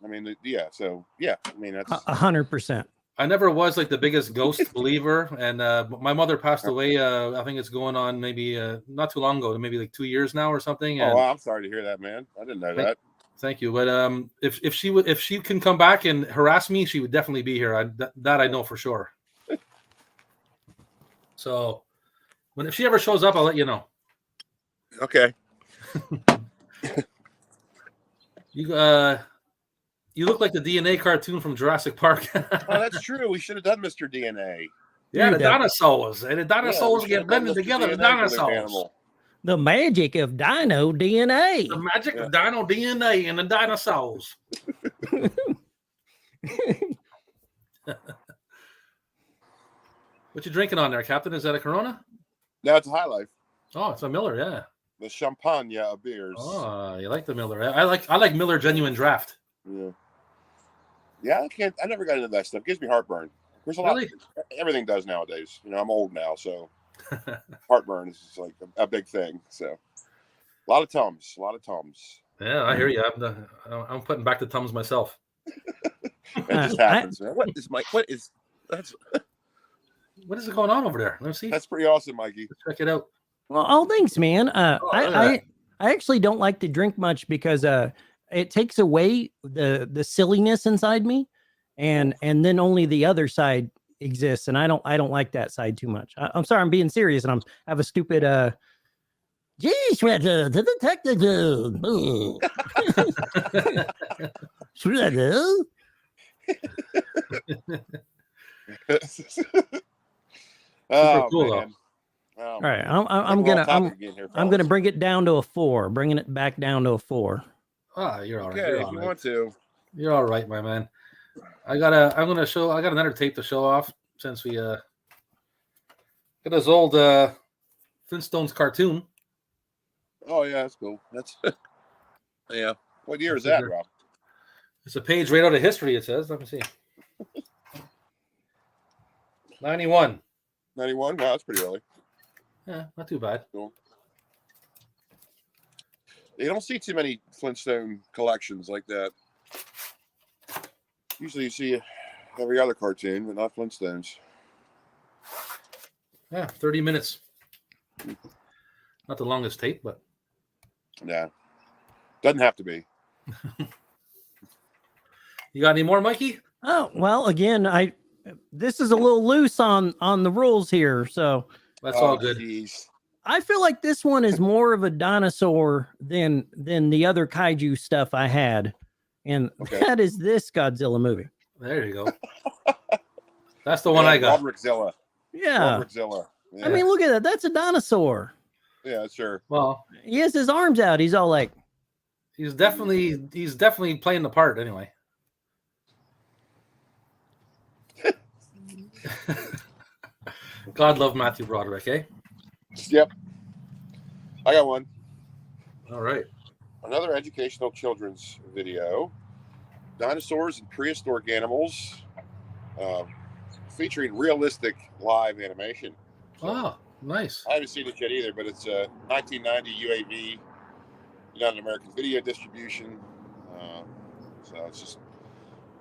I mean, yeah. So yeah, I mean, that's 100%. I never was like the biggest ghost believer, and my mother passed away. I think it's going on maybe not too long ago, maybe like 2 years now or something. And I'm sorry to hear that, man. I didn't know that. Thank you. But if she can come back and harass me, she would definitely be here. That I know for sure. So if she ever shows up, I'll let you know. Okay. You look like the DNA cartoon from Jurassic Park. Oh, that's true. We should have done Mr. DNA. Yeah, the dinosaurs. And the dinosaurs get blended together. The dinosaurs. The magic of Dino DNA. The magic of Dino DNA and the dinosaurs. What you drinking on there, Captain? Is that a Corona? No, it's a High Life. Oh, it's a Miller, yeah. The champagne of beers. Oh, you like the Miller? I like Miller Genuine Draft. Yeah, I never got into that stuff. It gives me heartburn. There's a lot. Everything does nowadays. I'm old now, so heartburn is like a big thing. So A lot of Tums. A lot of Tums. Yeah, I hear you. I'm putting back the Tums myself. It just happens, man. What is Mike? What is that's What is going on over there? Let me see. that's pretty awesome, Mikey. Let's check it out. Well, all thanks, man. look at I actually don't like to drink much because it takes away the silliness inside me, and then only the other side exists, and I don't like that side too much. I'm sorry, I'm being serious, and I have a stupid geez, the detective. Oh, cool, man. All right, I'm gonna bring it down to a 4, bringing it back down to a 4. Ah, you're all right. Okay, You're if all you right. want to. You're all right, my man. I got another tape to show off since we got this old Flintstones cartoon. Oh yeah, that's cool. That's yeah. What year is that, Rob? It's a page right out of history, it says. Let me see. 91. 91? Wow, that's pretty early. Yeah, not too bad. Cool. You don't see too many Flintstone collections like that. Usually you see every other cartoon, but not Flintstones. Yeah, 30 minutes. Not the longest tape, but Yeah. Doesn't have to be. you got any more, Mikey? Oh, well, again, this is a little loose on the rules here, so That's all good. Geez. I feel like this one is more of a dinosaur than the other kaiju stuff I had, and Okay. that is this Godzilla movie. There you go. That's the one I got. Roderickzilla. Yeah, Roderickzilla. Yeah. I mean, look at that. That's a dinosaur. Yeah, sure. Well, He has his arms out. He's all like, he's definitely playing the part anyway. God love Matthew Broderick, eh? Yep. I got one. All right. Another educational children's video. Dinosaurs and prehistoric animals, featuring realistic live animation. Oh, nice. I haven't seen it yet either, but it's a 1990 UAV, United American Video Distribution. So it's just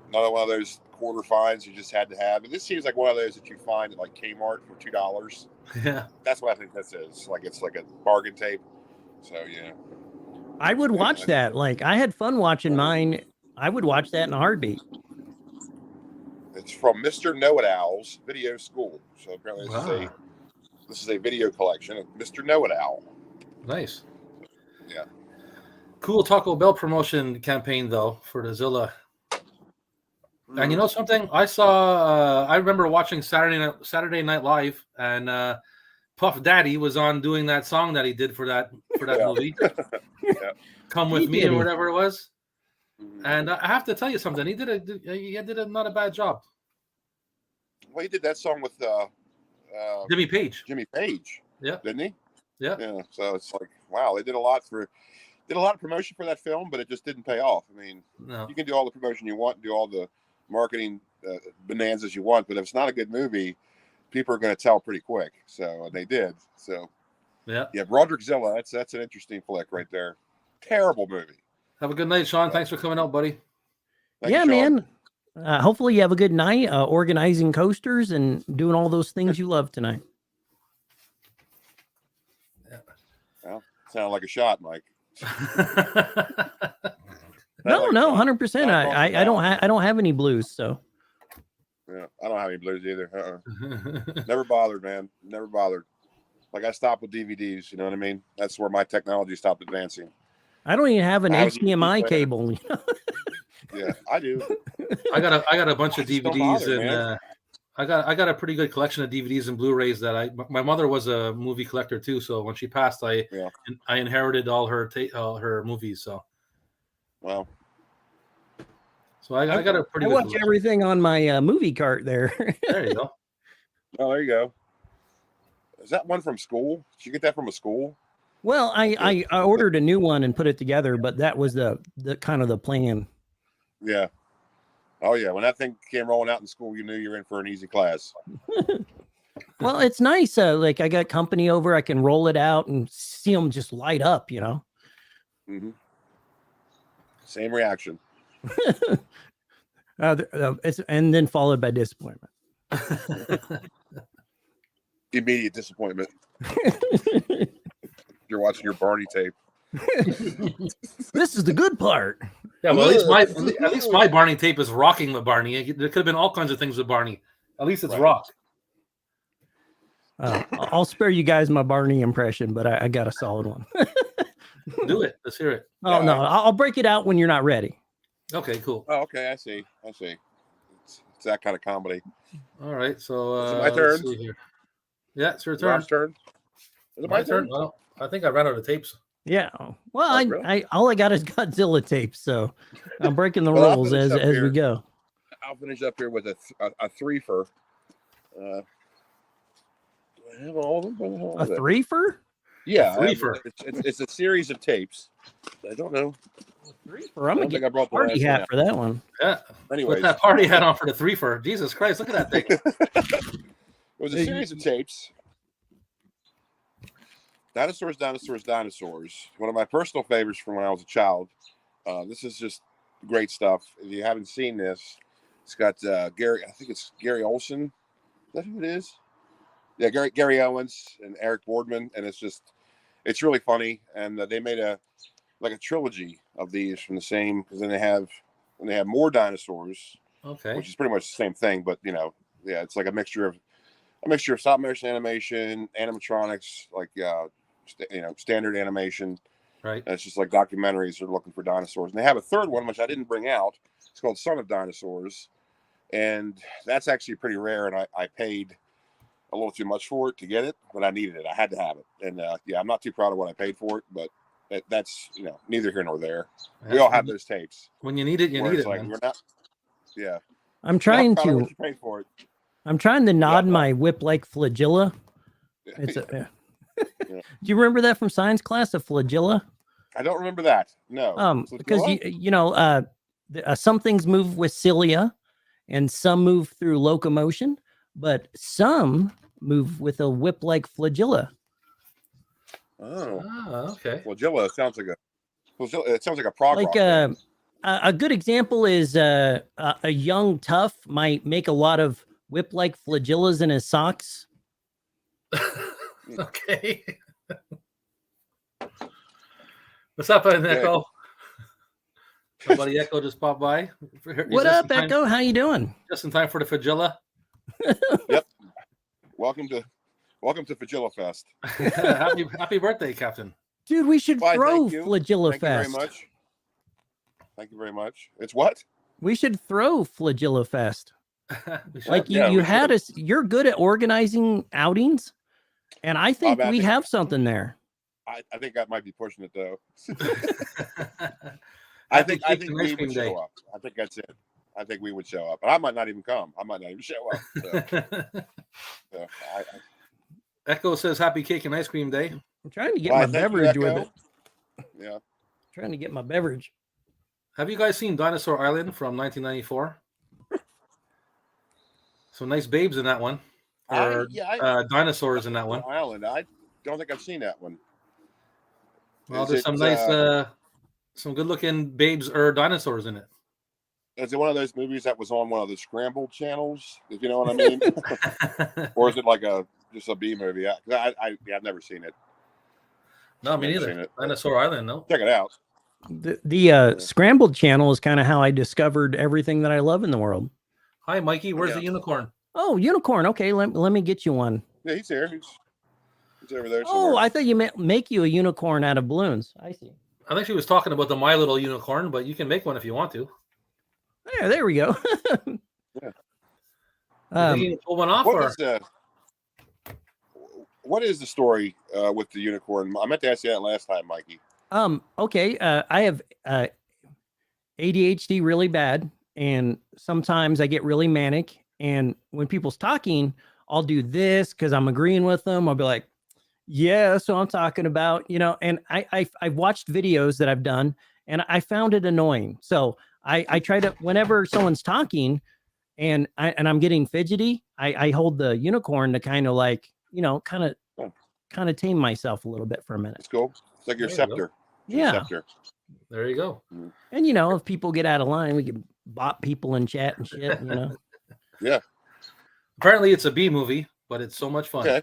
another one of those quarter finds you just had to have. And this seems like one of those that you find at like Kmart for $2. Yeah. That's what I think this is. Like it's like a bargain tape. So yeah. I would watch that. Like, I had fun watching mine. I would watch that in a heartbeat. It's from Mr. Know-It-Owl's Video School. So apparently Wow. this is a video collection of Mr. Know-It-Owl. Nice. Yeah. Cool Taco Bell promotion campaign though for the Zilla. And you know something? I saw. I remember watching Saturday Night Live, and Puff Daddy was on doing that song that he did for that Yeah. movie. Yeah. Come with He me did or it. whatever it was. Mhm. And I have to tell you something. He did a not a bad job. Well, he did that song with Jimmy Page. Jimmy Page. Yeah. Didn't he? Yeah. Yeah. So it's like, wow, they did a lot of promotion for that film, but it just didn't pay off. I mean, No. you can do all the promotion you want, do all the marketing bonanzas you want, but if it's not a good movie, people are going to tell pretty quick. So they did. So Yeah. yeah, Roderickzilla. That's an interesting flick right there. Terrible movie. Have a good night, Sean. Thanks for coming out, buddy. Thank Yeah, you, Sean. man. Hopefully you have a good night organizing coasters and doing all those things you love tonight. Well, sounded like a shot, Mike. No, Like a no, shot. 100%. Not across I the don't bow. I don't have any blues, so Yeah, I don't have any blues either. Never bothered, man. Never bothered. Like I stopped with DVDs. You know what I mean? That's where my technology stopped advancing. I don't even have an I have a HDMI DVD player. cable. Yeah, I do. I got a bunch of Just don't DVDs bother, and man. I got a pretty good collection of DVDs and Blu-rays that my mother was a movie collector too. So when she passed, I inherited all her movies. So Well, I got a pretty I good watch collection. everything on my movie cart there. There you go. oh, there you go. Is that one from school? Did you get that from a school? Well, I ordered a new one and put it together, but that was the kind of the plan. Yeah. Oh yeah. When that thing came rolling out in school, you knew you were in for an easy class. Well, it's nice. Like I got company over, I can roll it out and see them just light up, you know. Mm-hmm. Same reaction. And then followed by disappointment. Immediate disappointment. You're watching your Barney tape. This is the good part. Yeah, well, at least my Barney tape is rocking with Barney. There could have been all kinds of things with Barney. At least it's Right. rock. I'll spare you guys my Barney impression, but I got a solid one. Do it. Let's hear it. Oh, no, I'll break it out when you're not ready. Okay, cool. Oh, okay. I see. It's that kind of comedy. All right, so Is it my turn? let's see here. Yeah, it's your turn. Rob's turn. Is it my turn? Well, I think I ran out of tapes. Yeah. Well, Oh, really? all I got is Godzilla tapes, so I'm breaking the Well, I'll rules finish as up we here. go. I'll finish up here with a threefer. Do I have all of them? What the hell A is it? threefer? Yeah, I have- Threefer. it's a series of tapes. I don't know. Threefer. I'm I gonna don't think get I a brought the party last hat one for that one. Yeah. Anyways, With that party hat on for the threefer. Jesus Christ, look at that thing. it was a series of tapes. Dinosaurs. One of my personal favorites from when I was a child. This is just great stuff. If you haven't seen this, it's got Gary. I think it's Gary Olson. Is that who it is? Yeah, Gary Owens and Eric Boardman, and it's really funny. And they made a trilogy of these from the same, because then they have more dinosaurs, Okay. which is pretty much the same thing, but it's like a mixture of stop motion animation, animatronics, like standard animation. Right. And it's just like documentaries. They're looking for dinosaurs, and they have a third one which I didn't bring out. It's called Son of Dinosaurs, and that's actually pretty rare. And I paid a little too much for it to get it, but I needed it. I had to have it, and I'm not too proud of what I paid for it, but that's neither here nor there. We all have those tapes. When you need it, you where need it's it, like man. we're not. Yeah. I'm trying Not proud of to. what you paid for it. I'm trying to nod Yeah. my whip like flagella. It's Yeah. Do you remember that from science class? A flagella. I don't remember that. No. Because some things move with cilia, and some move through locomotion, but some move with a whip-like flagella. Oh, Okay. flagella sounds like a prog rock Like band. a good example is a young tough might make a lot of whip-like flagellas in his socks. Okay. What's up, Echo? My buddy Echo just popped by. He's What just up, in time- Echo? How you doing? Just in time for the flagella. Welcome to Flagella Fest. happy birthday, Captain. Dude, we should Why, throw thank you. Flagella Thank you very Fest. much. Thank you very much. It's what? We should throw Flagella Fest. We should. Like Yeah, you we had should. us. You're good at organizing outings, and I think I we think- have something there. I think that might be pushing it though. Happy I Cake think and we Ice would Cream Day. show up. I think that's it. I think we would show up. And I might not even come. I might not even show up. So, Echo says happy cake and ice cream day. I'm trying to get Why, my thank you, beverage with Echo. it. Yeah. Trying to get my beverage. Have you guys seen Dinosaur Island from 1994? Some nice babes in that one. Or dinosaurs in that one. Island. I don't think I've seen that one. Well, Is there's it, some nice, some good-looking babes or dinosaurs in it. Is it one of those movies that was on one of the scrambled channels? If you know what I mean, or is it like just a B movie? I've never seen it. No, me Never seen neither. it. Dinosaur Island, no. Check it out. The scrambled channel is kind of how I discovered everything that I love in the world. Hi, Mikey. Where's Yeah. the unicorn? Oh, unicorn. Okay, let me get you one. Yeah, he's here. He's over there. Oh, somewhere. I thought you meant make you a unicorn out of balloons. I see. I think she was talking about the My Little Unicorn, but you can make one if you want to. There we go. Yeah. You think you can pull one off, or What is the story with the unicorn? I meant to ask you that last time, Mikey. Okay. I have ADHD really bad, and sometimes I get really manic. And when people's talking, I'll do this because I'm agreeing with them. I'll be like, "Yeah, that's what I'm talking about," And I've watched videos that I've done, and I found it annoying. So I try to, whenever someone's talking, and I'm getting fidgety, I hold the unicorn to kind of like, kind of tame myself a little bit for a minute. It's cool. It's like your There you go. scepter. Yeah. Scepter. There you go. And you know, if people get out of line, we can bot people in chat and shit, you know. Yeah. Apparently, it's a B movie, but it's so much fun. Okay.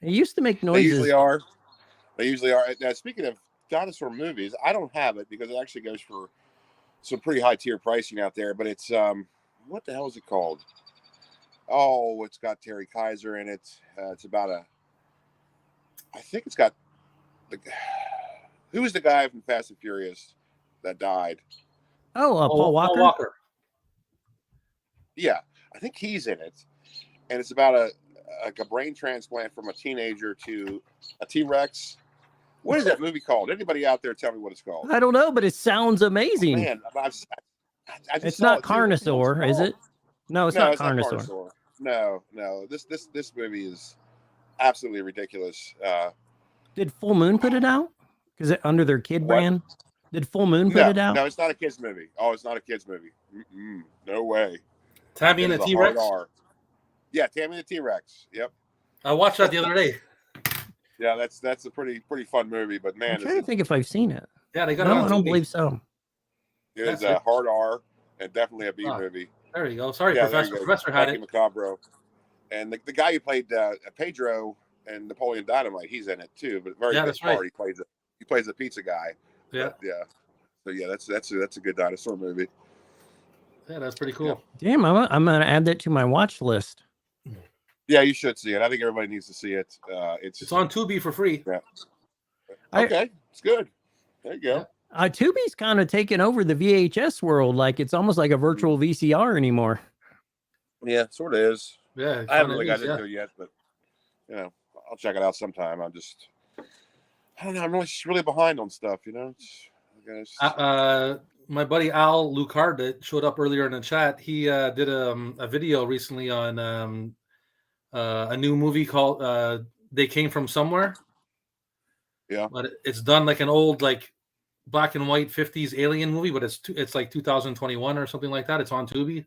It used to make They noises. usually are. They usually are. Now, speaking of dinosaur movies, I don't have it because it actually goes for some pretty high tier pricing out there. But it's what the hell is it called? Oh, it's got Terry Kaiser in it. It's about I think it's got who was the guy from Fast and Furious that died? Oh, Paul Walker. Paul Walker. Yeah, I think he's in it, and it's about a brain transplant from a teenager to a T-Rex. What is that movie called? Anybody out there tell me what it's called? I don't know, but it sounds amazing. Man, I just It's saw not it too. What's it Carnosaur, is called? it? No, it's No, not it's not Carnosaur. Carnosaur. No. This movie is absolutely ridiculous. Did Full Moon put it out? Because under their kid What? brand. Did Full Moon put No, it out? no, it's not a kids movie. Oh, it's not a kids movie. No way. Tammy and It the is a T-Rex. hard R. Yeah, Tammy and the T-Rex. Yep. I watched that the other day. Yeah, that's a pretty fun movie. But I'm man, trying to think if I've seen it. Yeah, they got it No, on I don't TV. believe so. it is That's a it. hard R and definitely a B Oh. movie. There you go. Sorry, Yeah, there Professor. you go. Professor had Frankie it. Macabro. And the guy who played Pedro and Napoleon Dynamite, he's in it too. But very Yeah, good that's right. part. He plays a pizza guy. Yeah, But, yeah. So yeah, that's a good dinosaur movie. yeah, that's pretty cool. Damn, I'm gonna add that to my watch list. Yeah, you should see it. I think everybody needs to see it. It's on Tubi for free. Okay, it's good. There you go. Tubi's kind of taken over the VHS world. Like it's almost like a virtual VCR anymore. Yeah, sort of is. Yeah, I haven't kinda really got is, into it yet, but I'll check it out sometime. I don't know. I'm really behind on stuff. My buddy Al Lucard that showed up earlier in the chat, he did a video recently on a new movie called They Came From Somewhere. Yeah. But it's done like an old like black and white 50s alien movie, but it's like 2021 or something like that. It's on Tubi.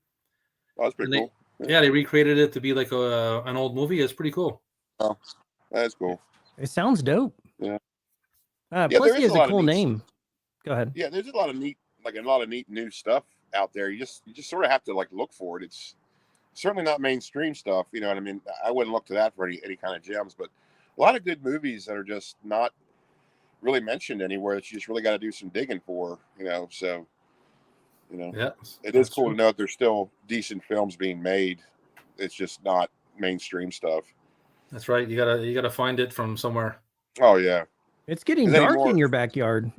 Oh, that's pretty cool. Yeah, they recreated it to be like an old movie. It's pretty cool. Oh, that's cool. It sounds dope. Yeah. Plus, there he is has a a lot of cool neat- name. Go ahead. Yeah, there's a lot of neat new stuff out there. You just sort of have to like look for it. It's certainly not mainstream stuff. You know what I mean? I wouldn't look to that for any kind of gems, but a lot of good movies that are just not really mentioned anywhere that you just really got to do some digging for. So Yeah, it is cool to know that there's still decent films being made. It's just not mainstream stuff. That's right. You gotta find it from somewhere. Oh yeah, It's getting Is there any dark more? in your backyard.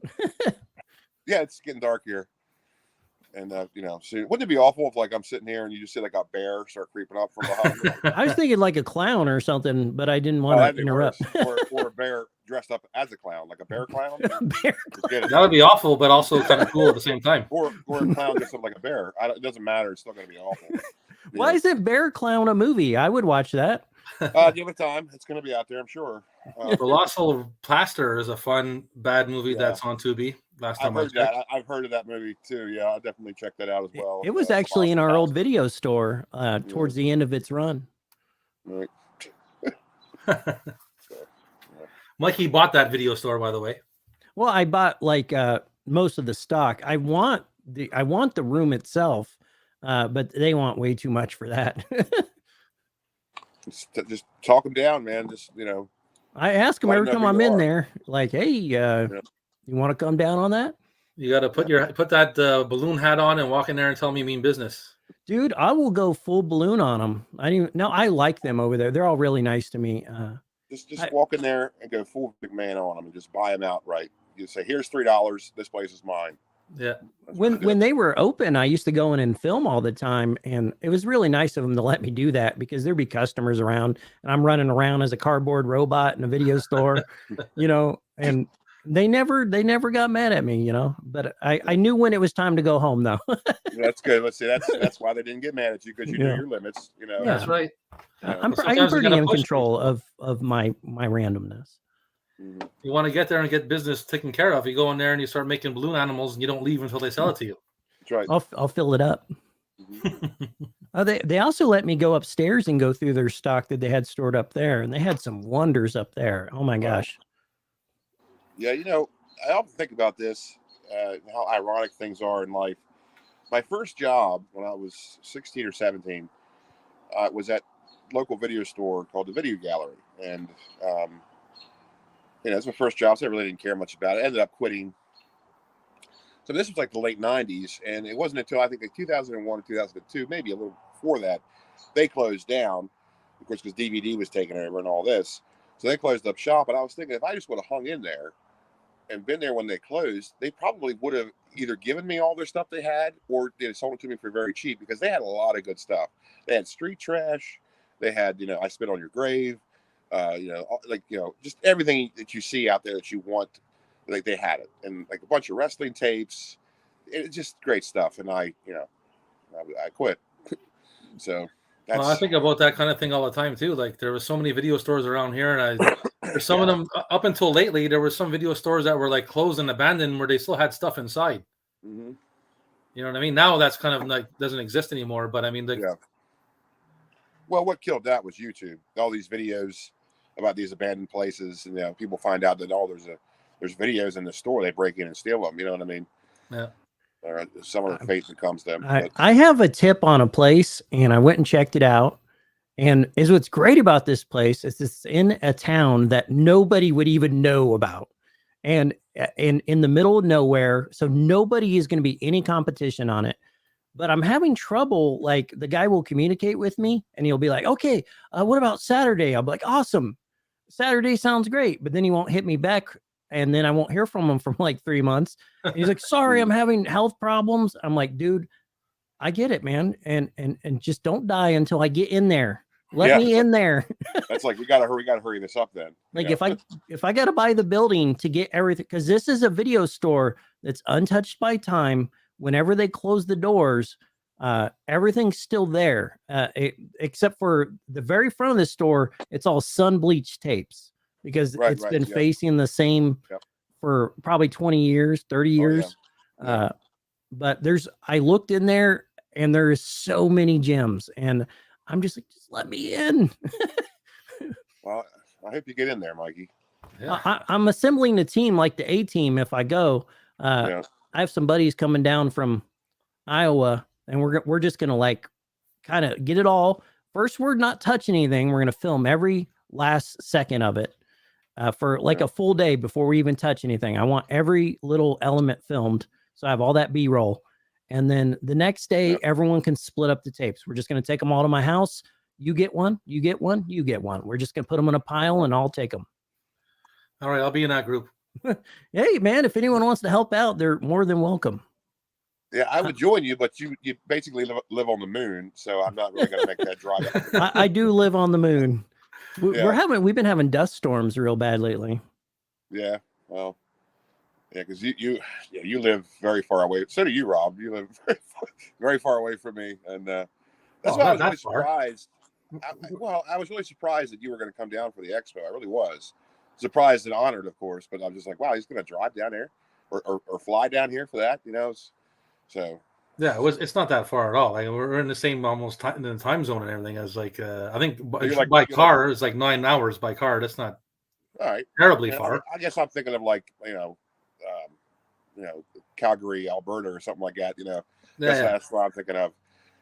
yeah, it's getting dark here. And so wouldn't it be awful if like I'm sitting here and you just see like a bear start creeping up from behind? I was thinking like a clown or something, but I didn't Oh, want that'd to be interrupt. worse. or a bear dressed up as a clown, like a bear clown. Bear Forget it. That would be awful, but also kind of cool at the same time. Or a clown dressed up like a bear. It doesn't matter. It's still going to be awful. Why isn't Bear Clown a movie? I would watch that. Give it time. It's going to be out there, I'm sure. Colossal Plaster is a fun bad movie Yeah. that's on Tubi. Last I've time I heard that. checked. I've heard of that movie too. Yeah, I'll definitely check that out as well. It was actually in our Colossal old video store towards the end of its run. Plaster. Mikey bought that video store, by the way. Well, I bought like most of the stock. I want the room itself, but they want way too much for that. Just talk them down, man. Just I ask them every Lighten time up I'm who you in are. there, like, hey, you want to come down on that? You got to put that balloon hat on and walk in there and tell me you mean business. Dude, I will go full balloon on them. I like them over there. They're all really nice to me. just walk in there and go full McMahon on them and just buy them outright. You say, here's $3. This place is mine. Yeah. When they were open, I used to go in and film all the time, and it was really nice of them to let me do that because there'd be customers around, and I'm running around as a cardboard robot in a video store, and they never got mad at me, But I knew when it was time to go home, though. That's good. Let's see. That's why they didn't get mad at you because you knew your limits. That's right. I'm Sometimes you pretty gotta in push control of my randomness. You want to get there and get business taken care of. You go in there and you start making balloon animals, and you don't leave until they sell it to you. That's right. I'll fill it up. They also let me go upstairs and go through their stock that they had stored up there, and they had some wonders up there. Oh my gosh! Yeah, I often think about this, how ironic things are in life. My first job when I was 16 or 17 was at a local video store called the Video Gallery. And, that's my first job, so I really didn't care much about it. I ended up quitting. So this was like the late 90s, and it wasn't until I think like 2001 or 2002, maybe a little before that, they closed down, of course, because DVD was taking over and all this. So they closed up shop, and I was thinking if I just would have hung in there and been there when they closed, they probably would have either given me all their stuff they had or they sold it to me for very cheap, because they had a lot of good stuff. They had Street Trash. They had, I Spit on Your Grave, just everything that you see out there that you want, like they had it. And like a bunch of wrestling tapes. It's just great stuff. And I quit. So that's... Well, I think about that kind of thing all the time too. Like there were so many video stores around here, and there's some of them up until lately. There were some video stores that were like closed and abandoned where they still had stuff inside. Mm-hmm. You know what I mean? Now that's kind of like doesn't exist anymore. But I mean, well, what killed that was YouTube. All these videos about these abandoned places, and people find out that there's videos in the store. They break in and steal them. You know what I mean? Yeah. Or some of the fate becomes them. I have a tip on a place, and I went and checked it out. And is what's great about this place is it's in a town that nobody would even know about, and in the middle of nowhere, so nobody is going to be any competition on it. But I'm having trouble. Like the guy will communicate with me, and he'll be like, "Okay, what about Saturday?" I'll be like, "Awesome, Saturday sounds great." But then he won't hit me back. And then I won't hear from him for like 3 months. And he's like, "Sorry, I'm having health problems." I'm like, "Dude, I get it, man. And just don't die until I get in there. Let me in there." That's like, we gotta hurry this up then. Like if I gotta buy the building to get everything, because this is a video store that's untouched by time. Whenever they close the doors, everything's still there. Except for the very front of the store, it's all sun bleached tapes. Because it's been facing the same for probably 20 years, 30 years. But I looked in there and there is so many gems, and I'm just like, just let me in. Well, I hope you get in there, Mikey. Yeah. I'm assembling a team like the A team. If I go, I have some buddies coming down from Iowa, and we're just going to like kind of get it all. First, we're not touching anything. We're going to film every last second of it. For like a full day before we even touch anything. I want every little element filmed. So I have all that B-roll. And then the next day, everyone can split up the tapes. We're just going to take them all to my house. You get one, you get one, you get one. We're just going to put them in a pile and I'll take them. All right, I'll be in that group. Hey, man, if anyone wants to help out, they're more than welcome. Yeah, I would join you, but you basically live on the moon. So I'm not really going to make that drive. I do live on the moon. We've been having dust storms real bad lately. Yeah, well, because you live very far away. So do you, Rob. You live very far away from me, and that's why I was really surprised. I was really surprised that you were going to come down for the expo. I really was surprised and honored, of course. But I'm just like, wow, he's going to drive down here or fly down here for that, So. Yeah, it's not that far at all. Like we're in the same almost in the time zone and everything. As like I think by car it's like 9 hours by car. That's not terribly far. I guess I'm thinking of like Calgary, Alberta, or something like that. That's what I'm thinking of.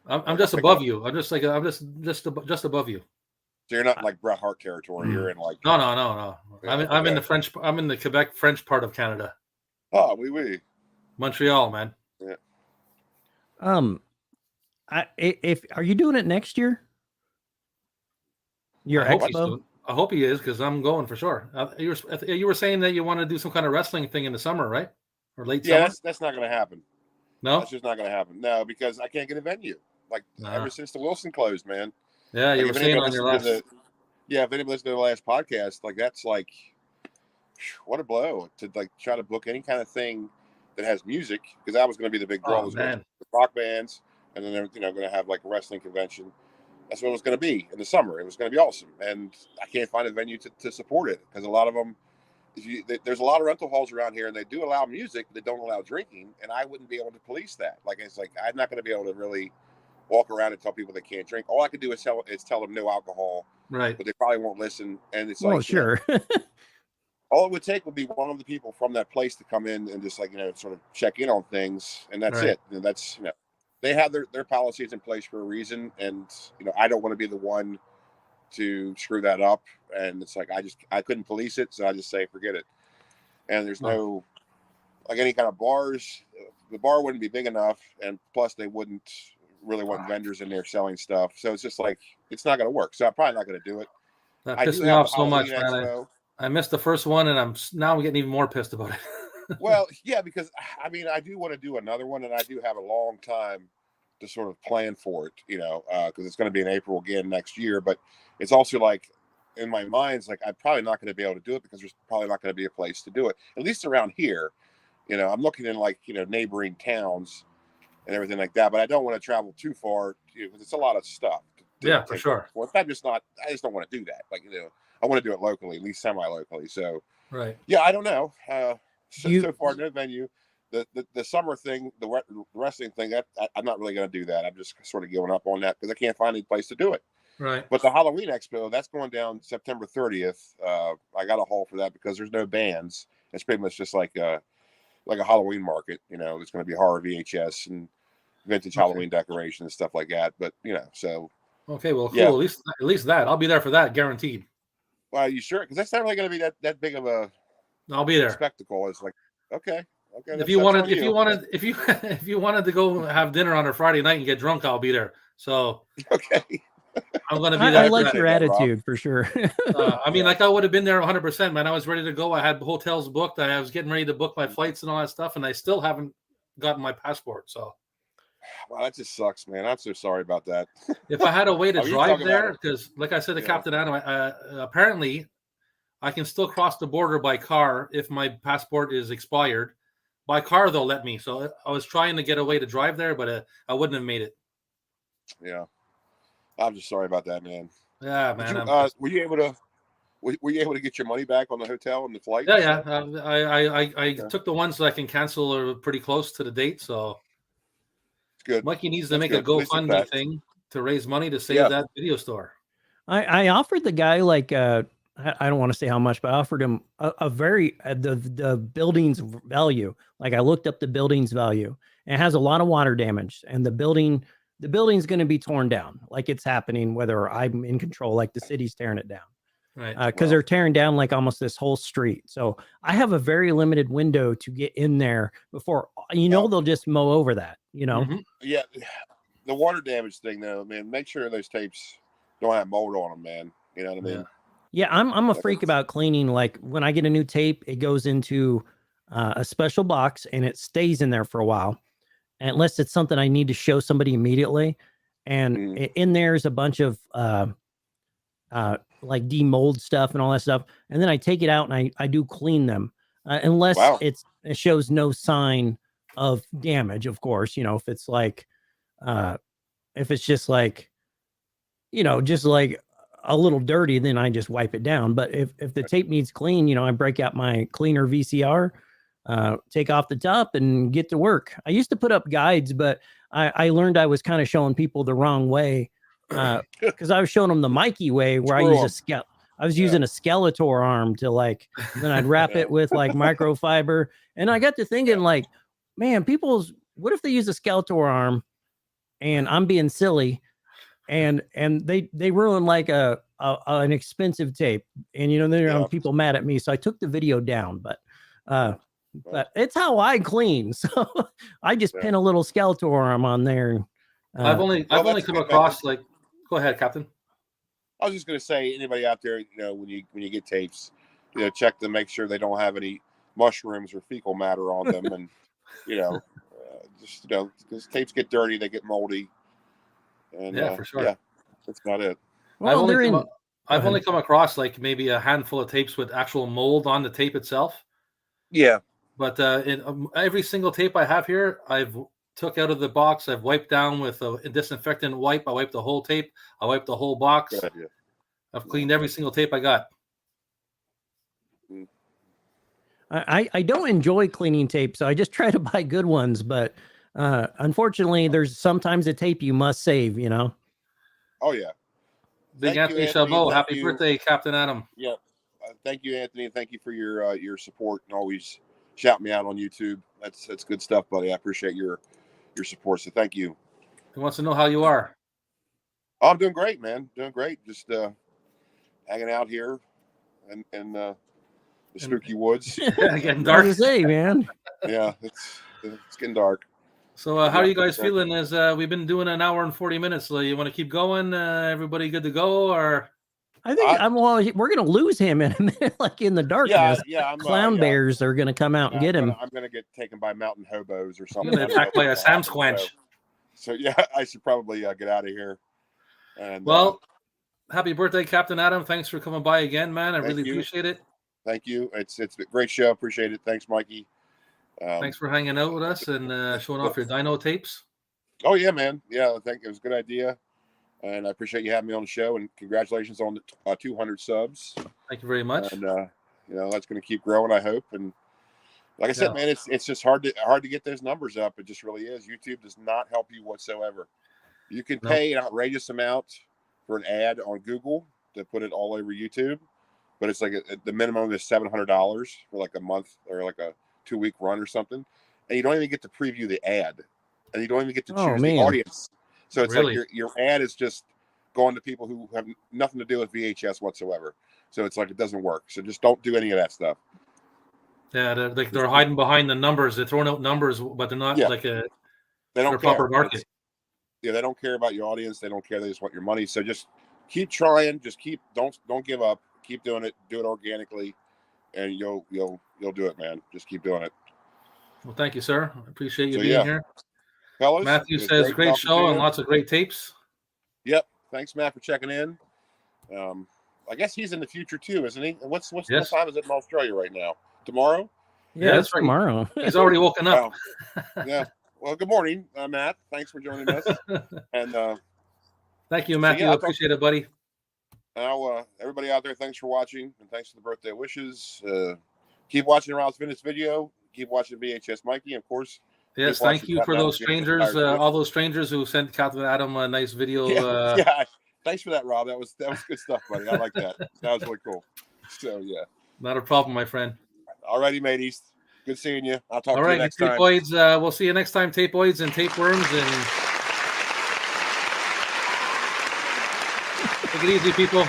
I'm just above you. I'm just above you. So you're not in like Bret Hart territory. You're in like no. I'm in the French. I'm in the Quebec French part of Canada. Oh, oui. Montreal, man. Yeah. If are you doing it next year? Your expo? I hope he is, because I'm going for sure. You were saying that you want to do some kind of wrestling thing in the summer, right? Or late summer? Yeah, that's not going to happen. No, that's just not going to happen. No, because I can't get a venue. Like ever since the Wilson closed, man. Yeah, you were saying on your last. If anybody listened to the last podcast, like that's like, what a blow to like try to book any kind of thing that has music, because that was going to be the big draw. The rock bands, and then they're going to have like a wrestling convention. That's what it was going to be in the summer. It was going to be awesome, and I can't find a venue to support it, because a lot of them, there's a lot of rental halls around here, and they do allow music, but they don't allow drinking, and I wouldn't be able to police that. Like it's like I'm not going to be able to really walk around and tell people they can't drink. All I can do is tell them no alcohol, right? But they probably won't listen, and it's like, sure. All it would take would be one of the people from that place to come in and just, like, sort of check in on things, and that's Right. it. And that's, they have their policies in place for a reason, and I don't want to be the one to screw that up. And it's like I couldn't police it, so I just say forget it. And there's no, like, any kind of bars. The bar wouldn't be big enough, and plus they wouldn't really want vendors in there selling stuff. So it's just like it's not going to work. So I'm probably not going to do it. That I pissed do me have off the so much, Halloween man. Expo. I missed the first one, and now getting even more pissed about it. Well, yeah, because I mean, I do want to do another one, and I do have a long time to sort of plan for it, because it's going to be in April again next year. But it's also like in my mind's like I'm probably not going to be able to do it because there's probably not going to be a place to do it, at least around here. I'm looking in, like, neighboring towns and everything like that, but I don't want to travel too far because it's a lot of stuff. Yeah, for sure. I just don't want to do that. Like, I want to do it locally, at least semi-locally. So, Right. yeah, I don't know. So far, no venue. The summer thing, the wrestling thing, I'm not really going to do that. I'm just sort of giving up on that because I can't find any place to do it. Right. But the Halloween Expo, that's going down September 30th. I got a haul for that because there's no bands. It's pretty much just like a Halloween market. It's going to be horror VHS and vintage Halloween decoration and stuff like that. But so. Okay, well, cool. Yeah. At least that I'll be there for that, guaranteed. Well, are you sure? Because that's not really going to be that big of a I'll be there. spectacle. It's like, okay. If you wanted to go have dinner on a Friday night and get drunk, I'll be there. So okay, I'm going to be there. I like your attitude for sure. I mean, like I would have been there 100%, man. I was ready to go. I had hotels booked. I was getting ready to book my flights and all that stuff, and I still haven't gotten my passport. So, wow, that just sucks, man. I'm so sorry about that. if I had a way to you drive talking there, about because like I said to Captain Adam, apparently I can still cross the border by car if my passport is expired. By car, they'll let me. So I was trying to get a way to drive there, but I wouldn't have made it. Yeah, I'm just sorry about that, man. Yeah, man. Were you able to get your money back on the hotel and the flight? Yeah. I took the ones that I can cancel or pretty close to the date. So it's good. Mikey needs to That's make good. a GoFundMe thing to raise money to save that video store. I offered the guy like I don't want to say how much, but I offered him a very the building's value. Like I looked up the building's value, and it has a lot of water damage, and the building's going to be torn down. Like it's happening, whether I'm in control, like the city's tearing it down. Right. Because they're tearing down like almost this whole street. So I have a very limited window to get in there before they'll just mow over that. Mm-hmm. Yeah, the water damage thing though, man. Make sure those tapes don't have mold on them, man. You know what I mean? Yeah, I'm a freak about cleaning. Like when I get a new tape, it goes into a special box and it stays in there for a while, unless it's something I need to show somebody immediately. And in there is a bunch of like demold stuff and all that stuff. And then I take it out and I do clean them, unless it shows no sign of damage. Of course, if it's like if it's just like just like a little dirty, then I just wipe it down. But if the tape needs clean, I break out my cleaner VCR, take off the top and get to work. I used to put up guides, but I learned I was kind of showing people the wrong way because I was showing them the Mikey way where I was using a Skeletor arm to then I'd wrap it with like microfiber. And I got to thinking like, man, what if they use a Skeletor arm and I'm being silly and they ruin like an expensive tape, and people mad at me, so I took the video down. But it's how I clean, so I just pin a little Skeletor arm on there. I've only come across like. Go ahead, Captain. I was just going to say, anybody out there, when you get tapes, check to make sure they don't have any mushrooms or fecal matter on them, and because tapes get dirty, they get moldy. And, for sure. Yeah, that's about it. Well, I've only come across like maybe a handful of tapes with actual mold on the tape itself. Yeah. But in every single tape I have here, I've took out of the box. I've wiped down with a disinfectant wipe. I wiped the whole tape. I wiped the whole box. I've cleaned every single tape I got. I don't enjoy cleaning tape, so I just try to buy good ones. But unfortunately, there's sometimes a tape you must save, Oh, yeah. Big Anthony Chabot, happy birthday, Captain Adam. Yeah. thank you, Anthony, and thank you for your support and always shout me out on YouTube. That's good stuff, buddy. I appreciate your support. So thank you. He wants to know how you are. Oh, I'm doing great, man. Doing great. Just hanging out here in the spooky woods. Getting dark. Hard to say, man. Yeah, it's getting dark. So how are you guys feeling? As we've been doing an hour and 40 minutes, so you want to keep going? Everybody good to go? Or I think we're gonna lose him in a minute, like in the darkness. Yeah. Clown bears are gonna come out and get him. I'm gonna get taken by mountain hobos or something. You're gonna attacked by a Sam Squanch. So yeah, I should probably get out of here. And well, happy birthday, Captain Adam. Thanks for coming by again, man. I really appreciate it. Thank you. It's a great show. Appreciate it. Thanks, Mikey. Thanks for hanging out with us and showing off your Dino tapes. Oh yeah, man. Yeah, I think it was a good idea, and I appreciate you having me on the show. And congratulations on the 200 subs. Thank you very much. And that's going to keep growing, I hope. And like I said, man, it's just hard to get those numbers up. It just really is. YouTube does not help you whatsoever. You can pay an outrageous amount for an ad on Google to put it all over YouTube, but it's like the minimum is $700 for like a month or like a 2-week run or something, and you don't even get to preview the ad, and you don't even get to choose the audience. So it's like your ad is just going to people who have nothing to do with VHS whatsoever. So it's like it doesn't work. So just don't do any of that stuff. Yeah, they're hiding behind the numbers. They're throwing out numbers, but they're not like they don't proper market. Yeah, they don't care about your audience. They don't care. They just want your money. So just keep trying. Just don't give up. Keep doing it. Do it organically, and you'll do it, man. Just keep doing it. Well, thank you, sir. I appreciate you being here. Fellas, Matthew says great show and lots of great tapes. Yep. Thanks, Matt, for checking in. I guess he's in the future too, isn't he? What time is it in Australia right now? Tomorrow? Yeah, it's tomorrow. He's already woken up. Yeah. Well, good morning, Matt. Thanks for joining us. And thank you, Matthew. I appreciate it, buddy. Now, everybody out there, thanks for watching, and thanks for the birthday wishes. Keep watching Rob's Vintage Video. Keep watching VHSMikey, of course. Yes, thank you for those strangers, all those strangers who sent Captain Adam a nice video. Yeah, thanks for that, Rob. That was good stuff, buddy. I like that. That was really cool. So yeah, not a problem, my friend. All righty, mateys. Good seeing you. I'll talk to you next time. Tapeoids, we'll see you next time, tapeoids and tapeworms. And take it easy, people.